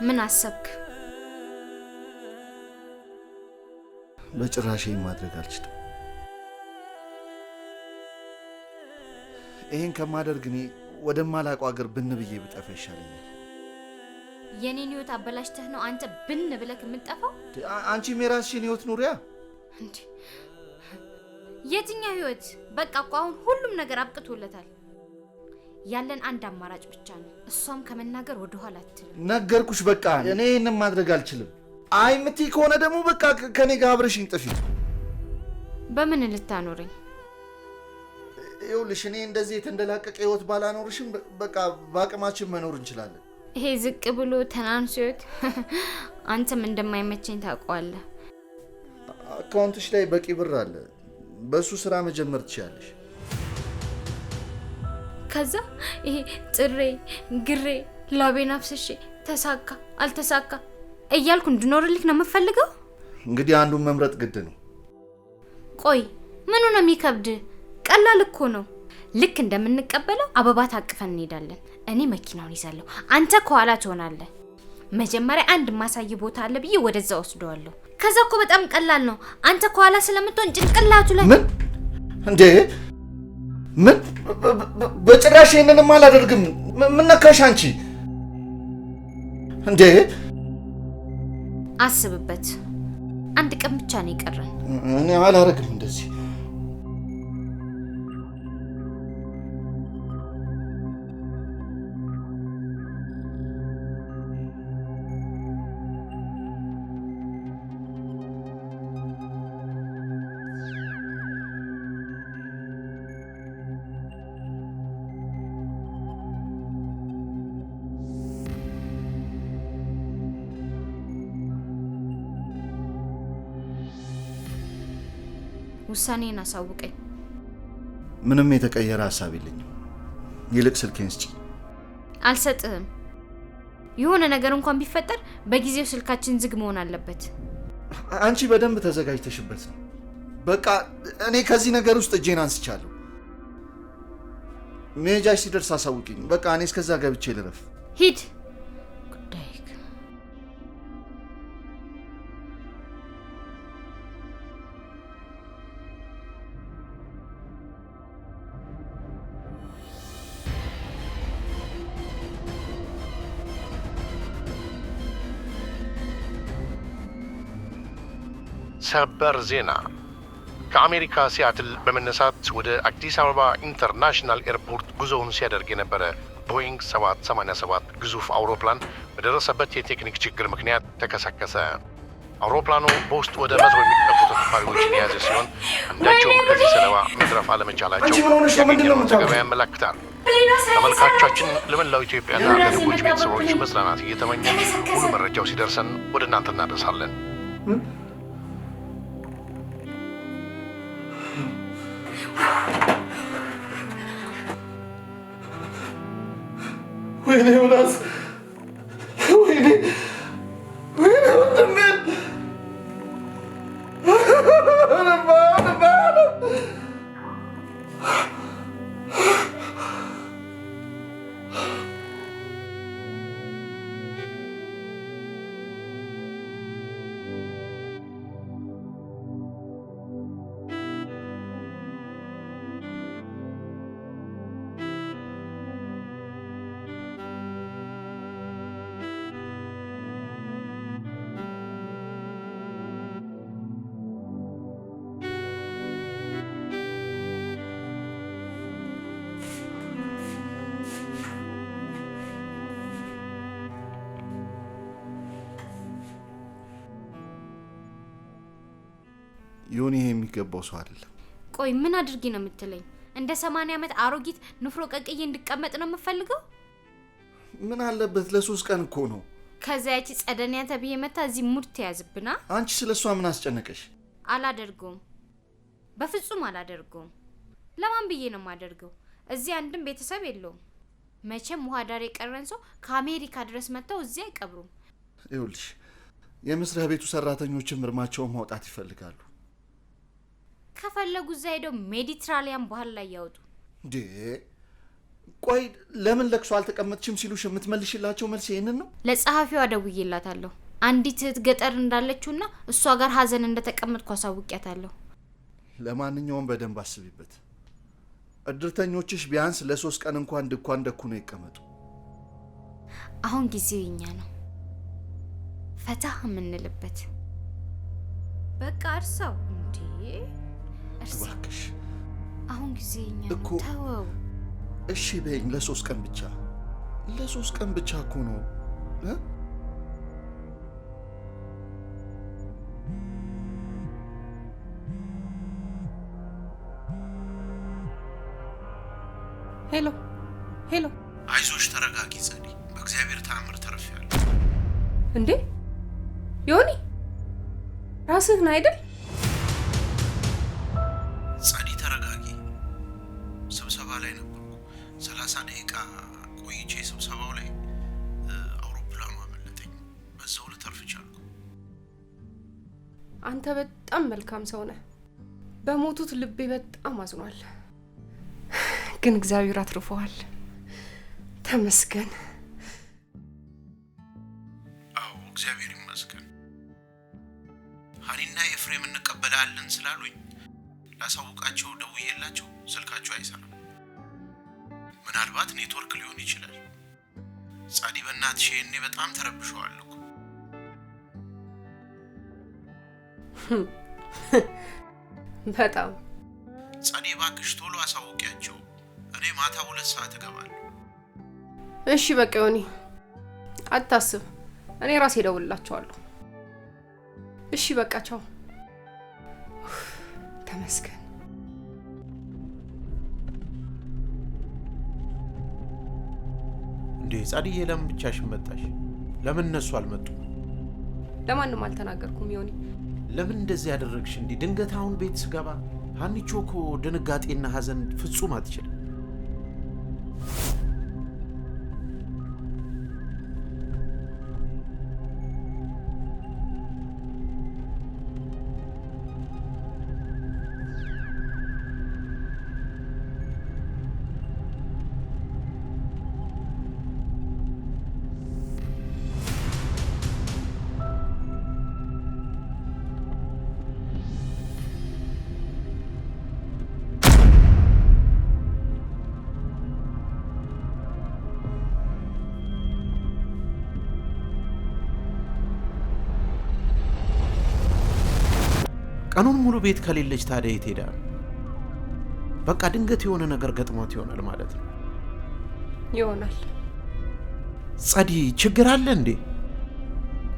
ምን አሰብክ? በጭራሽ ማድረግ አልችልም። ይሄን ከማደርግ እኔ ወደማላውቀው ሀገር ብን ብዬ ብጠፋ ይሻለኛል። የኔን ህይወት አበላሽተህ ነው አንተ ብን ብለህ የምትጠፋው? አንቺም የራስሽን ህይወት ኑሪያ። እንዴ የትኛው ህይወት? በቃ እኮ አሁን ሁሉም ነገር አብቅቶለታል። ያለን አንድ አማራጭ ብቻ ነው። እሷም ከመናገር ወደ ኋላ አትልም። ነገርኩሽ። በቃ እኔ ይሄንን ማድረግ አልችልም። አይ የምትይ ከሆነ ደግሞ በቃ ከኔ ጋር አብረሽኝ ጥፊ። በምን ልታኖረኝ? ይኸውልሽ እኔ እንደዚህ የተንደላቀቀ ህይወት ባላኖርሽም በቃ በአቅማችን መኖር እንችላለን። ይሄ ዝቅ ብሎ ተናንሶ ህይወት አንተም እንደማይመቸኝ ታውቀዋለህ። አካውንትሽ ላይ በቂ ብር አለ። በሱ ስራ መጀመር ትችያለሽ። ከዛ ይሄ ጥሬ ግሬ ላቤን አፍስሼ ተሳካ አልተሳካ እያልኩ እንድኖርልክ ነው የምፈልገው? እንግዲህ አንዱን መምረጥ ግድ ነው። ቆይ ምኑ ነው የሚከብድ? ቀላል እኮ ነው። ልክ እንደምንቀበለው አበባ ታቅፈን እንሄዳለን። እኔ መኪናውን ይዛለሁ፣ አንተ ከኋላ ትሆናለህ። መጀመሪያ አንድ ማሳይ ቦታ አለ ብዬ ወደዛ ወስደዋለሁ። ከዛ እኮ በጣም ቀላል ነው። አንተ ከኋላ ስለምትሆን ጭንቅላቱ ላይ ምን እንዴ? ምን በጭራሽ ይሄንንም አላደርግም። ምን ነካሽ አንቺ እንዴ? አስብበት። አንድ ቀን ብቻ ነው የቀረን። እኔ አላደርግም እንደዚህ። ውሳኔን አሳውቀኝ። ምንም የተቀየረ ሐሳብ የለኝም። ይልቅ ስልኬን ስጪ። አልሰጥህም። የሆነ ነገር እንኳን ቢፈጠር በጊዜው ስልካችን ዝግ መሆን አለበት። አንቺ በደንብ ተዘጋጅተሽበት ነው። በቃ እኔ ከዚህ ነገር ውስጥ እጄን አንስቻለሁ። መሄጃሽ ሲደርስ አሳውቂኝ። በቃ እኔ እስከዛ ገብቼ ልረፍ። ሂድ። ሰበር ዜና ከአሜሪካ ሲያትል በመነሳት ወደ አዲስ አበባ ኢንተርናሽናል ኤርፖርት ጉዞውን ሲያደርግ የነበረ ቦይንግ 787 ግዙፍ አውሮፕላን በደረሰበት የቴክኒክ ችግር ምክንያት ተከሰከሰ። አውሮፕላኑ በውስጥ ወደ 100 የሚጠጉ ተሳፋሪዎችን የያዘ ሲሆን አንዳቸውም ከዚህ ሰለባ መትረፍ አለመቻላቸው ያገኘነው ዘገባ ያመለክታል። ተመልካቾቻችን ለመላው ኢትዮጵያና ለልጆች ቤተሰቦች መጽናናት እየተመኘን ሙሉ መረጃው ሲደርሰን ወደ እናንተ እናደርሳለን። ወይኔ ዮናስ፣ ወይኔ ወንድሜ፣ ዮኒ የሚገባው ሰው አይደለም። ቆይ ምን አድርጊ ነው የምትለኝ? እንደ 80 ዓመት አሮጊት ንፍሮ ቀቅዬ እንድቀመጥ ነው የምፈልገው? ምን አለበት ለ3 ቀን እኮ ነው። ከዛ ያቺ ጸደኒያ ተብዬ መታ እዚህ ሙድ ተያዝብና። አንቺ ስለሷ ምን አስጨነቀሽ? አላደርገውም፣ በፍጹም አላደርገውም። ለማን ብዬ ነው የማደርገው? እዚህ አንድም ቤተሰብ የለውም። መቼም ውሃ ዳር የቀረን ሰው ከአሜሪካ ድረስ መጥተው እዚህ አይቀብሩም። ይኸውልሽ የመስሪያ ቤቱ ሰራተኞችም እርማቸውን ማውጣት ይፈልጋሉ። ከፈለጉ እዛ ሄደው ሜዲትራሊያን ባህል ላይ ያወጡ። እንዴ ቆይ ለምን ለቅሶ አልተቀመጥሽም ሲሉሽ የምትመልሽላቸው መልስ ይሄንን ነው? ለጸሐፊዋ ደውዬላታለሁ። አንዲት እህት ገጠር እንዳለችውና እሷ ጋር ሀዘን እንደተቀመጥኩ አሳውቂያታለሁ። ለማንኛውም በደንብ አስቢበት። እድርተኞችሽ ቢያንስ ለ3 ቀን እንኳን ድኳን ደኩ ነው ይቀመጡ። አሁን ጊዜው የኛ ነው፣ ፈታ የምንልበት። በቃ እርሳው እንዴ እባክሽ። አሁን ጊዜ የኛ ነው፣ ተወው። እሺ በይኝ፣ ለ3 ቀን ብቻ፣ ለ3 ቀን ብቻ እኮ ነው። ሄሎ ሄሎ። አይዞሽ፣ ተረጋጊ ጸዲ። በእግዚአብሔር ተአምር ተርፌያለሁ። እንዴ ዮኒ ራስህ ነህ አይደል? ጸዲ ተረጋጊ። ስብሰባ ላይ ነበርኩ። 30 ደቂቃ ቆይቼ ስብሰባው ላይ አውሮፕላኗ አንተ በጣም መልካም ሰው ነህ። በሞቱት ልቤ በጣም አዝኗል። ግን እግዚአብሔር አትርፈዋል። ተመስገን። አዎ እግዚአብሔር ይመስገን። ሀኒና ኤፍሬም እንቀበላለን ስላሉኝ ላሳውቃቸው ደውዬላቸው ስልካቸው አይሰራም። ምናልባት ኔትወርክ ሊሆን ይችላል። ጻዲ በእናትሽ እኔ በጣም ተረብሸዋለሁ። በጣም ጻዲ እባክሽ ቶሎ አሳውቂያቸው። እኔ ማታ 2 ሰዓት እገባለሁ። እሺ በቃ ዮኒ አታስብ፣ እኔ ራሴ እደውልላቸዋለሁ። እሺ በቃ ቻው። ተመስገን። እንዴ ጻዲዬ ለምን ብቻሽን መጣሽ? ለምን እነሱ አልመጡም? ለማንም አልተናገርኩም ዮኒ። ለምን እንደዚህ ያደረግሽ? እንዴ ድንገት አሁን ቤት ስገባ ሀኒቾ እኮ ድንጋጤና ሀዘን ፍጹም አትችልም። ቀኑን ሙሉ ቤት ከሌለች ታዲያ የት ሄዳ? በቃ ድንገት የሆነ ነገር ገጥሟት ይሆናል ማለት ነው። ይሆናል። ጻዲ ችግር አለ እንዴ?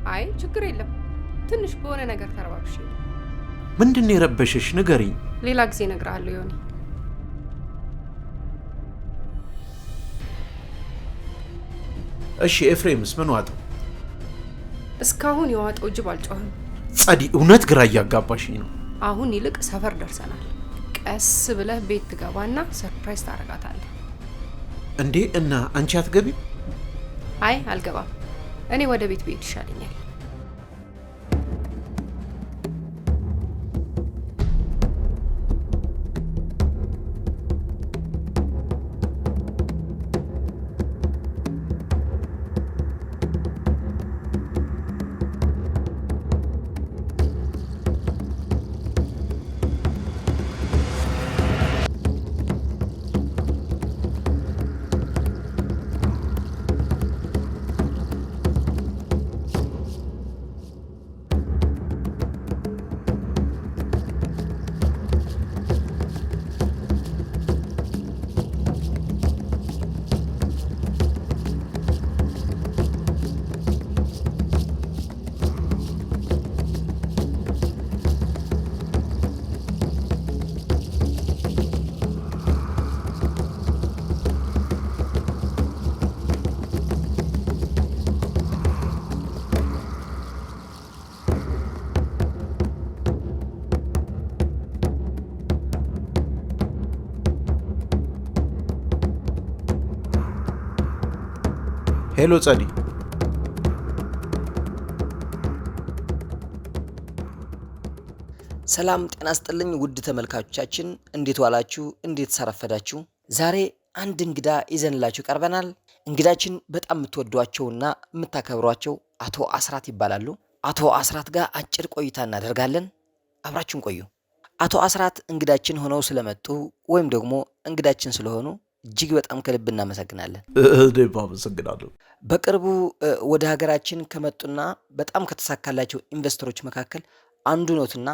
አይ ችግር የለም። ትንሽ በሆነ ነገር ተረባብሽ። ምንድነው የረበሸሽ? ንገሪኝ። ሌላ ጊዜ እነግርሃለሁ ዮኒ። እሺ ኤፍሬምስ ምን ዋጠው? እስካሁን የዋጠው ጅብ አልጮህም። ጻዲ እውነት ግራ እያጋባሽኝ ነው። አሁን ይልቅ ሰፈር ደርሰናል። ቀስ ብለህ ቤት ትገባና ሰርፕራይዝ ታረጋታለህ። እንዴ እና አንቺ አትገቢም? አይ አልገባም። እኔ ወደ ቤት ብሄድ ይሻለኛል። ሄሎ ጻዲ። ሰላም ጤና ይስጥልኝ ውድ ተመልካቾቻችን፣ እንዴት ዋላችሁ? እንዴት ሰረፈዳችሁ? ዛሬ አንድ እንግዳ ይዘንላችሁ ቀርበናል። እንግዳችን በጣም የምትወዷቸውና የምታከብሯቸው አቶ አስራት ይባላሉ። አቶ አስራት ጋር አጭር ቆይታ እናደርጋለን። አብራችሁን ቆዩ። አቶ አስራት እንግዳችን ሆነው ስለመጡ ወይም ደግሞ እንግዳችን ስለሆኑ እጅግ በጣም ከልብ እናመሰግናለን። እኔም አመሰግናለሁ። በቅርቡ ወደ ሀገራችን ከመጡና በጣም ከተሳካላቸው ኢንቨስተሮች መካከል አንዱ ነውትና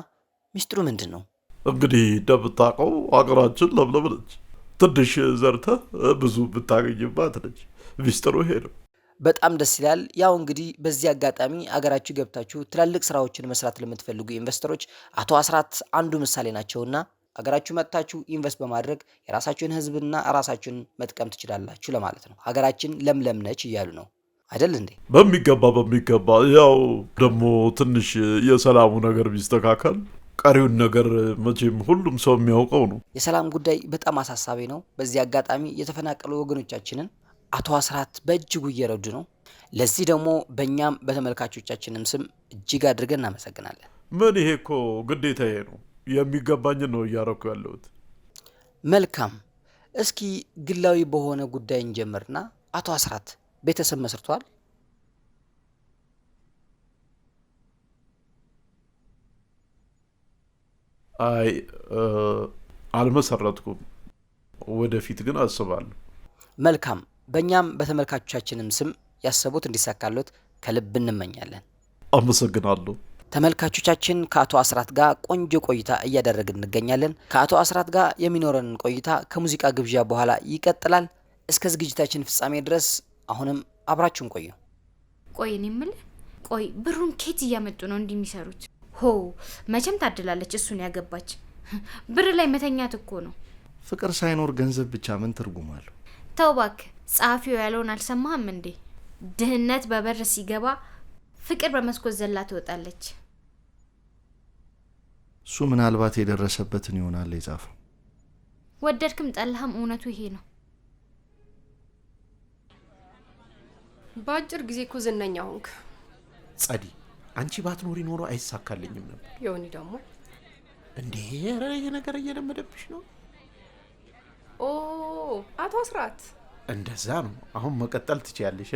ሚስጥሩ ምንድን ነው? እንግዲህ እንደምታውቀው ሀገራችን ለምለም ነች። ትንሽ ዘርተህ ብዙ ብታገኝባት ነች። ሚስጥሩ ይሄ ነው። በጣም ደስ ይላል። ያው እንግዲህ በዚህ አጋጣሚ አገራችሁ ገብታችሁ ትላልቅ ስራዎችን መስራት ለምትፈልጉ ኢንቨስተሮች አቶ አስራት አንዱ ምሳሌ ናቸውና አገራችሁ መጥታችሁ ኢንቨስት በማድረግ የራሳችሁን ህዝብና ራሳችሁን መጥቀም ትችላላችሁ ለማለት ነው። ሀገራችን ለምለም ነች እያሉ ነው አይደል እንዴ? በሚገባ ያው ደግሞ ትንሽ የሰላሙ ነገር ቢስተካከል ቀሪውን ነገር መቼም ሁሉም ሰው የሚያውቀው ነው። የሰላም ጉዳይ በጣም አሳሳቢ ነው። በዚህ አጋጣሚ የተፈናቀሉ ወገኖቻችንን አቶ አስራት በእጅጉ እየረዱ ነው። ለዚህ ደግሞ በእኛም በተመልካቾቻችንም ስም እጅግ አድርገን እናመሰግናለን። ምን ይሄ እኮ ግዴታዬ ነው። የሚገባኝን ነው እያረኩ ያለሁት። መልካም። እስኪ ግላዊ በሆነ ጉዳይ እንጀምርና አቶ አስራት ቤተሰብ መስርቷል? አይ አልመሰረትኩም። ወደፊት ግን አስባለሁ። መልካም። በእኛም በተመልካቾቻችንም ስም ያሰቡት እንዲሳካሎት ከልብ እንመኛለን። አመሰግናለሁ። ተመልካቾቻችን ከአቶ አስራት ጋር ቆንጆ ቆይታ እያደረግን እንገኛለን። ከአቶ አስራት ጋር የሚኖረን ቆይታ ከሙዚቃ ግብዣ በኋላ ይቀጥላል። እስከ ዝግጅታችን ፍጻሜ ድረስ አሁንም አብራችሁን ቆዩ። ቆይ እኔ የምልህ ቆይ ብሩን ኬት እያመጡ ነው እንዲህ የሚሰሩት? ሆ መቼም ታድላለች እሱን ያገባች። ብር ላይ መተኛት እኮ ነው። ፍቅር ሳይኖር ገንዘብ ብቻ ምን ትርጉም አለው? ተው እባክህ፣ ጸሐፊው ያለውን አልሰማህም እንዴ? ድህነት በበር ሲገባ ፍቅር በመስኮት ዘላ ትወጣለች። እሱ ምናልባት የደረሰበትን ይሆናል የጻፈው። ወደድክም ጠላህም እውነቱ ይሄ ነው። በአጭር ጊዜ እኮ ዝነኛ ሆንክ። ጸዲ፣ አንቺ ባትኖሪ ኖሮ አይሳካልኝም ነበር። ዮኒ ደግሞ እንዴ ኧረ ይሄ ነገር እየለመደብሽ ነው። ኦ አቶ አስራት እንደዛ ነው። አሁን መቀጠል ትችያለሽ።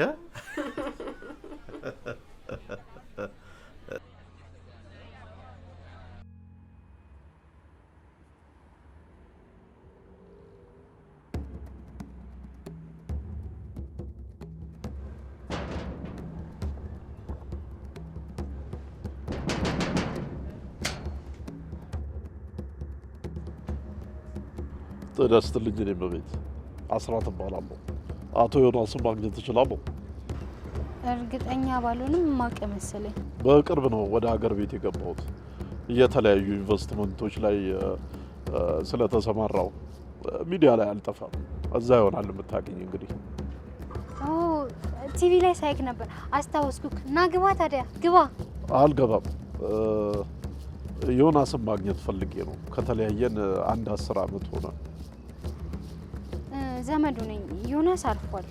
ጤና ይስጥልኝ። እኔ በቤት አስራት እባላለሁ። አቶ ዮናስን ማግኘት እችላለሁ? እርግጠኛ ባልሆንም ማቀ መሰለኝ። በቅርብ ነው ወደ ሀገር ቤት የገባሁት። የተለያዩ ኢንቨስትመንቶች ላይ ስለተሰማራው ሚዲያ ላይ አልጠፋም። እዛ ይሆናል የምታገኝ። እንግዲህ ቲቪ ላይ ሳይክ ነበር አስታወስኩክ። ና ግባ። ታዲያ ግባ። አልገባም። ዮናስን ማግኘት ፈልጌ ነው። ከተለያየን 10 ዓመት ሆነ። ዘመዱ ነኝ። ዮናስ አርፏል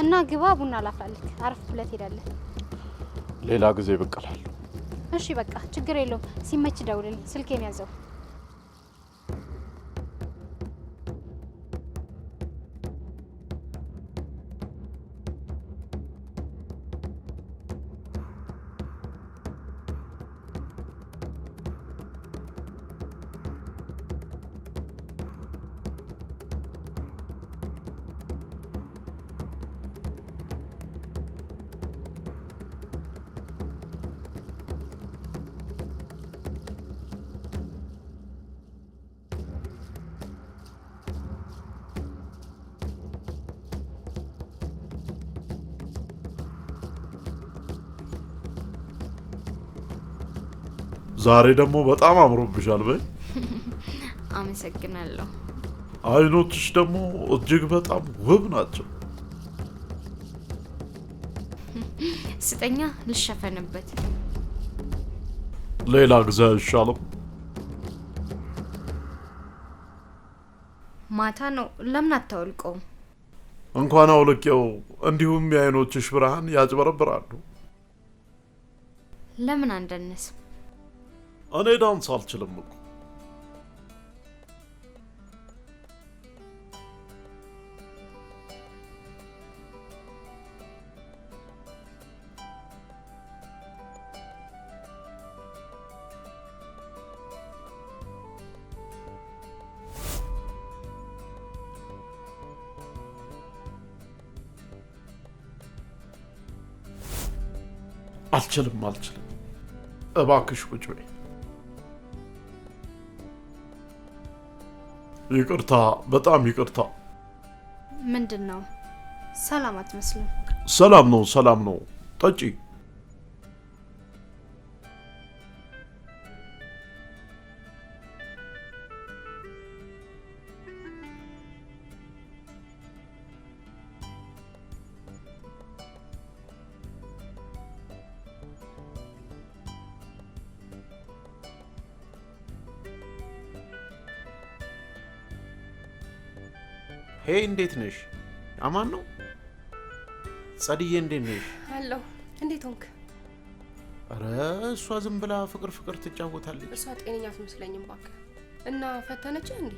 እና ግባ። ቡና ላፍላለክ። አርፍ ብለህ ትሄዳለህ። ሌላ ጊዜ ብቅ እላለሁ። እሺ በቃ ችግር የለውም። ሲመች ደውልልኝ። ስልኬን ያዘው። ዛሬ ደግሞ በጣም አምሮብሻል። በይ። አመሰግናለሁ። አይኖችሽ ደግሞ እጅግ በጣም ውብ ናቸው። ስጠኛ ልሸፈንበት። ሌላ ጊዜ አይሻልም? ማታ ነው። ለምን አታወልቀውም? እንኳን አውልቄው እንዲሁም የአይኖችሽ ብርሃን ያጭበረብራሉ። ለምን አንደነስም? እኔ ዳንስ አልችልም እኮ። አልችልም። እባክሽ ቁጭ በይ። ይቅርታ፣ በጣም ይቅርታ። ምንድን ነው? ሰላም አትመስልም። ሰላም ነው። ጠጪ። ሄይ፣ እንዴት ነሽ? አማን ነው? ጸድዬ እንዴት ነሽ? አለሁ። እንዴት ሆንክ? ኧረ እሷ ዝም ብላ ፍቅር ትጫወታለች። እሷ ጤነኛ አትመስለኝም እባክህ። እና ፈተነች እንዴ?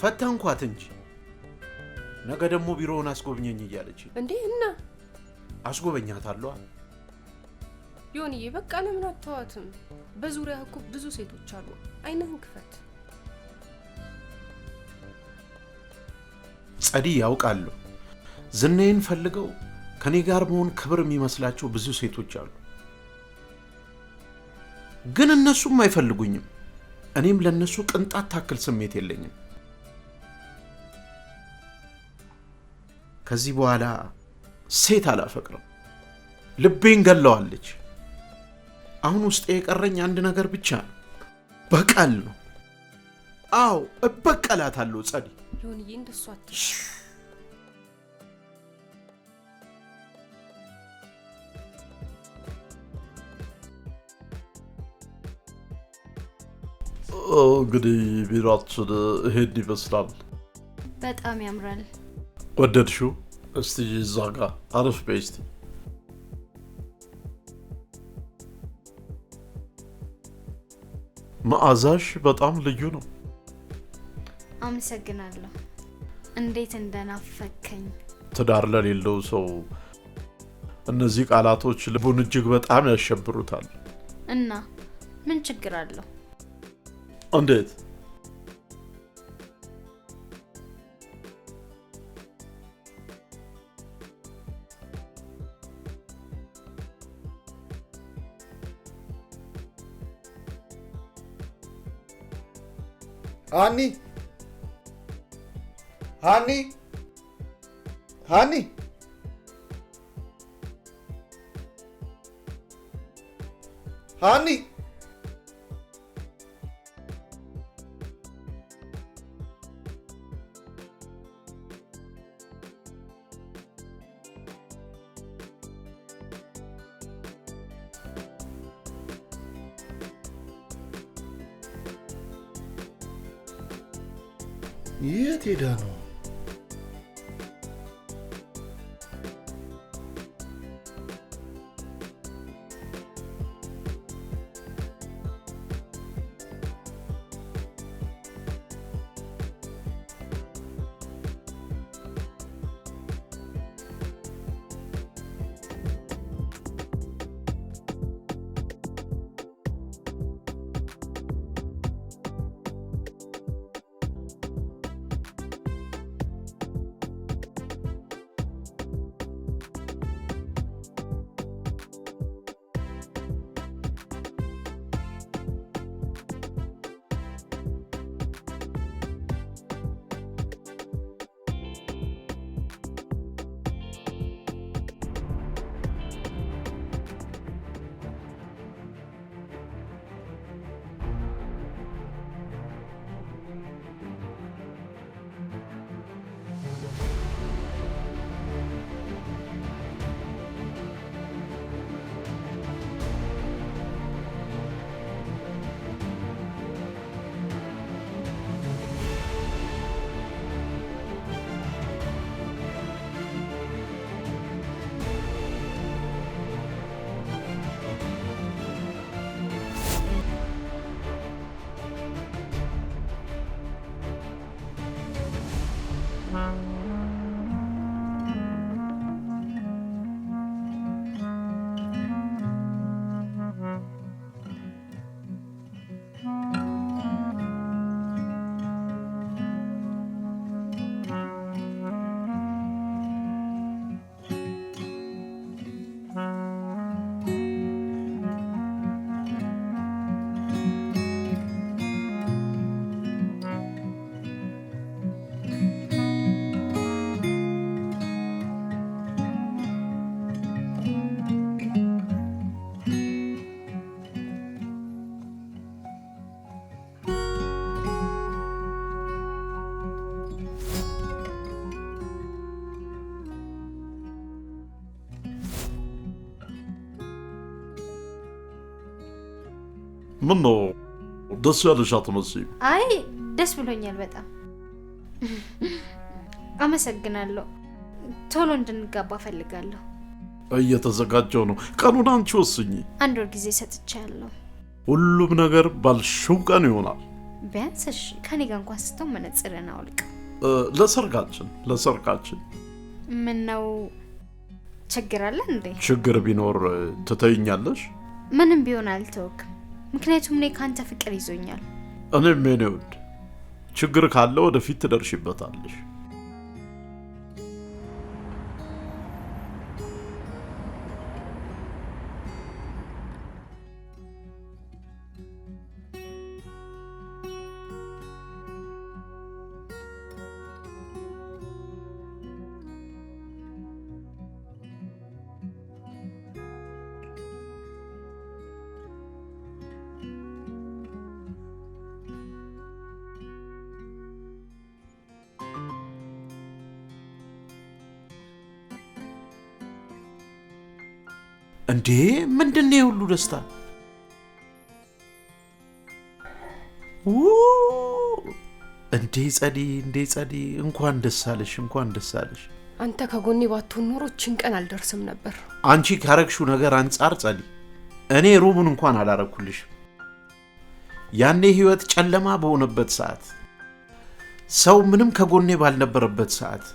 ፈተንኳት እንጂ ነገ ደግሞ ቢሮውን አስጎብኘኝ እያለች እንዴ። እና አስጎበኛታለሁ። ዮኒዬ በቃ ለምን አትተዋትም? በዙሪያ እኮ ብዙ ሴቶች አሉ። አይንህን ክፈት። ጸዲ ያውቃለሁ። ዝናዬን ፈልገው ከኔ ጋር መሆን ክብር የሚመስላቸው ብዙ ሴቶች አሉ። ግን እነሱም አይፈልጉኝም። እኔም ለነሱ ቅንጣት ታክል ስሜት የለኝም። ከዚህ በኋላ ሴት አላፈቅርም። ልቤን ገለዋለች። አሁን ውስጥ የቀረኝ አንድ ነገር ብቻ ነው፣ በቀል ነው። አዎ እበቀላታለሁ ጸዲ። ዮኒዬ እንደሱ አትሽ። እንግዲህ ቢሯችን ይሄን ይመስላል። በጣም ያምራል። ወደድሽው? እስቲ እዛ ጋር አረፍ በይ እስቲ። መዓዛሽ በጣም ልዩ ነው። አመሰግናለሁ። እንዴት እንደናፈከኝ። ትዳር ለሌለው ሰው እነዚህ ቃላቶች ልቡን እጅግ በጣም ያሸብሩታል። እና ምን ችግር አለው? እንዴት? ሃኒ ሃኒ ሃኒ ሃኒ የት ሄዳ ነው? ምን ነው ደስ ያለሽ አትመስይም? አይ ደስ ብሎኛል በጣም አመሰግናለሁ። ቶሎ እንድንጋባ ፈልጋለሁ። እየተዘጋጀው ነው። ቀኑን አንቺ ወስኚ። 1 ወር ጊዜ ሰጥቻለሁ። ሁሉም ነገር ባልሽው ቀን ይሆናል። ቢያንስ እሺ ከኔ ጋር እንኳን ስትሆን መነጽርን አውልቅ። ለሰርጋችን ምን ነው ችግር አለ እንዴ? ችግር ቢኖር ትተይኛለሽ? ምንም ቢሆን አልተወክም። ምክንያቱም እኔ ካንተ ፍቅር ይዞኛል። እኔም የኔ ውድ ችግር ካለ ወደፊት ትደርሽበታለሽ። እንዴ ምንድነው ሁሉ ደስታ? እንዴ ጸዲ እንኳን ደስ አለሽ። አንተ ከጎኔ ባትሆን ኖሮ እቺን ቀን አልደርስም ነበር። አንቺ ካረግሽው ነገር አንፃር ጸዲ እኔ ሩቡን እንኳን አላረኩልሽ። ያኔ ህይወት ጨለማ በሆነበት ሰዓት፣ ሰው ምንም ከጎኔ ባልነበረበት ሰዓት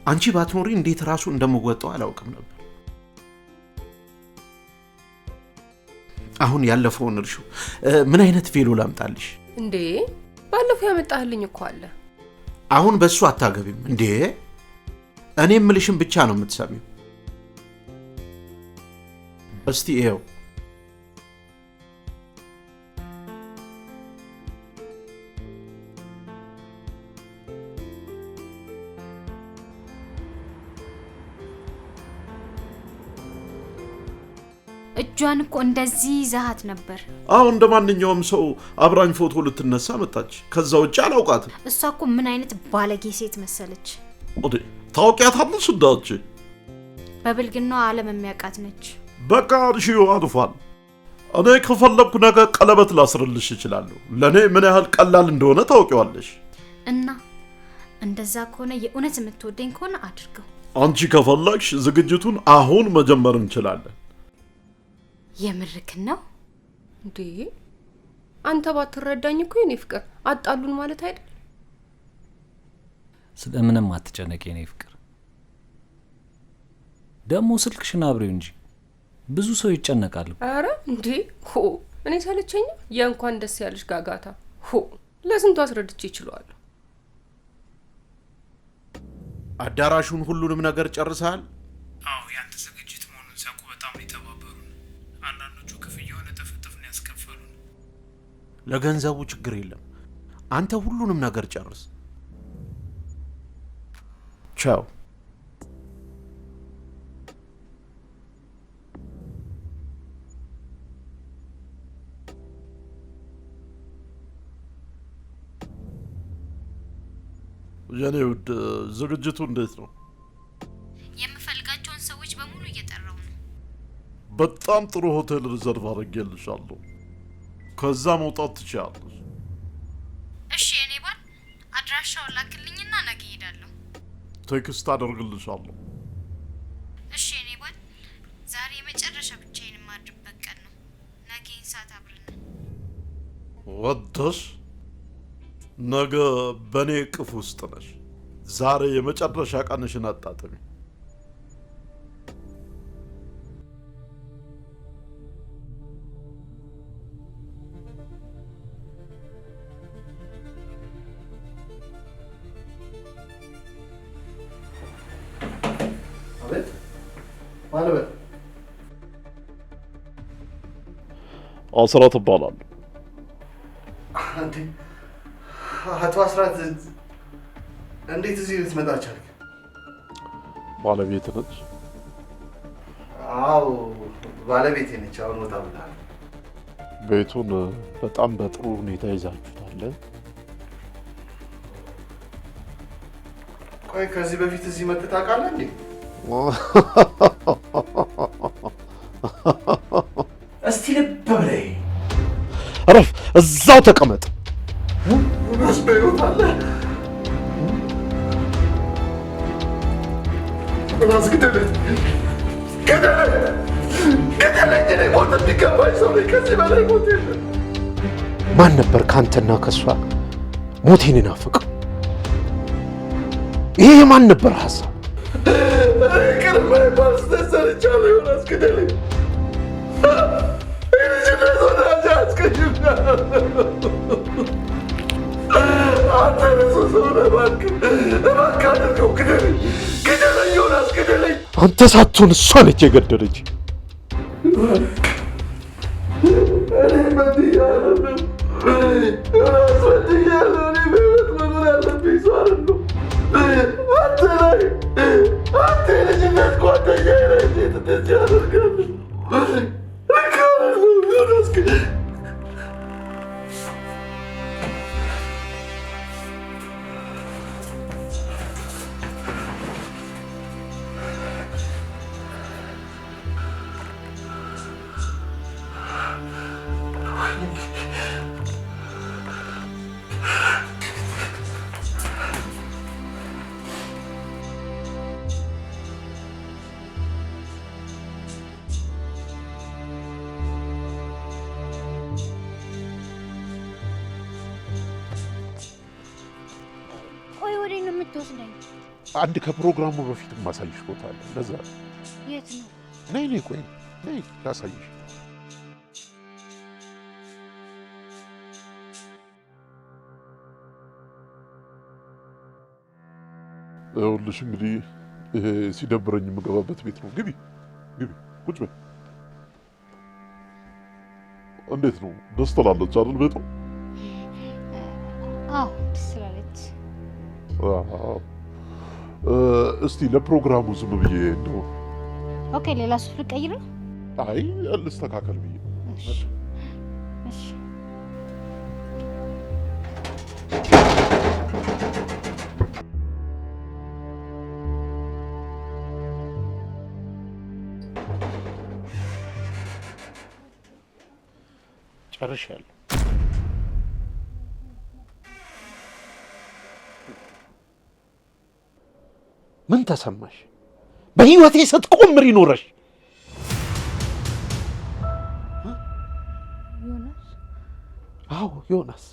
አንቺ ባትኖሪ እንዴት ራሱ እንደምወጣው አላውቅም ነበር። አሁን ያለፈውን እርሹ ምን አይነት ቬሎ ላምጣልሽ? እንዴ ባለፈው ያመጣህልኝ እኮ አለ። አሁን በሱ አታገቢም እንዴ? እኔ ምልሽም ብቻ ነው የምትሰሚው። እስቲ ይሄው እጇን እኮ እንደዚህ ዛሃት ነበር። አሁን እንደማንኛውም ሰው አብራኝ ፎቶ ልትነሳ መጣች። ከዛ ውጭ አላውቃትም። እሷ እኮ ምን አይነት ባለጌ ሴት መሰለች። ታውቂያታለሽ? እንዳች በብልግናዋ ዓለም የሚያውቃት ነች። በቃ እሺው አጥፋል። እኔ ከፈለኩ ነገ ቀለበት ላስርልሽ እችላለሁ። ለኔ ምን ያህል ቀላል እንደሆነ ታውቂዋለሽ። እና እንደዛ ከሆነ የእውነት የምትወደኝ ከሆነ አድርገው። አንቺ ከፈለግሽ ዝግጅቱን አሁን መጀመር እንችላለን። የምርክን ነው እንዴ? አንተ ባትረዳኝ እኮ የኔ ፍቅር አጣሉን ማለት አይደል? ስለምንም አትጨነቂ የኔ ፍቅር። ደሞ ስልክሽን አብሬው እንጂ ብዙ ሰው ይጨነቃል። አረ እንዴ ሆ እኔ ሰለቸኝ። የእንኳን ደስ ያለሽ ጋጋታ ሆ ለስንቱ አስረድቼ ይችላል። አዳራሹን ሁሉንም ነገር ጨርሰሃል? አዎ ያንተ ዝግጅት መሆኑን ሲያውቁ በጣም የተባበሩን። አንዳንዶቹ ክፍያውን እጥፍ ነው ያስከፈሉን። ለገንዘቡ ችግር የለም። አንተ ሁሉንም ነገር ጨርስ። ቻው። የኔ ውድ ዝግጅቱ እንዴት ነው? የምፈልጋቸውን ሰዎች በሙሉ እየጠራው ነው። በጣም ጥሩ ሆቴል ሪዘርቭ አድርጌልሻለሁ። ከዛ መውጣት ትችያለሽ። እሺ የኔ ባል አድራሻውን ላክልኝና ነገ እሄዳለሁ። ቴክስት አደርግልሻለሁ። እሺ የኔ ባል ዛሬ የመጨረሻ ብቻዬን የማድርበት ቀን ነው። ነገ ሰዓት አብረን ወደሽ ነገ በኔ ቅፍ ውስጥ ነሽ። ዛሬ የመጨረሻ ቀንሽን አጣጥሚ። አቤት ማለበት አስራት እባላለሁ። አንተ አቶ አስራት እንዴት እዚህ ልትመጣ ቻልክ? ባለቤት ነች? አዎ ባለቤቴ ነች። አሁን ወጣ ብላ ቤቱን በጣም በጥሩ ሁኔታ ይዛችሁታል። ቆይ ከዚህ በፊት እዚህ መጥተህ ታውቃለህ እንዴ? እስቲ ልብ በለኝ። አረፍ፣ እዛው ተቀመጥ። ራስ በህይወት አለ። ራስ ግደለት። ማን ነበር ካንተና ከሷ ሞቴን ናፍቀው? ይሄ የማን ነበር ሐሳብ? አንተ ሳትሆን እሷ ነች የገደለች። አንድ ከፕሮግራሙ በፊት ማሳይሽ ቦታ አለ። ለዛ የት ነው? ነይ ቆይ ነይ ላሳይሽ። ይኸውልሽ እንግዲህ ይሄ ሲደብረኝ የምገባበት ቤት ነው። ግቢ ግቢ፣ ቁጭ በይ። እንዴት ነው? ደስ ትላለች አይደል ቤቷ? አዎ ደስ ትላለች። እስቲ ለፕሮግራሙ ዝም ብዬ ነው። ኦኬ፣ ሌላ ሱፍ ልቀይር? አይ ልስተካከል ብዬ። እሺ እሺ። ጨርሻለሁ። ምን ተሰማሽ? በህይወቴ ስትቆምሪ ኖረሽ? ዮናስ? አዎ ዮናስ።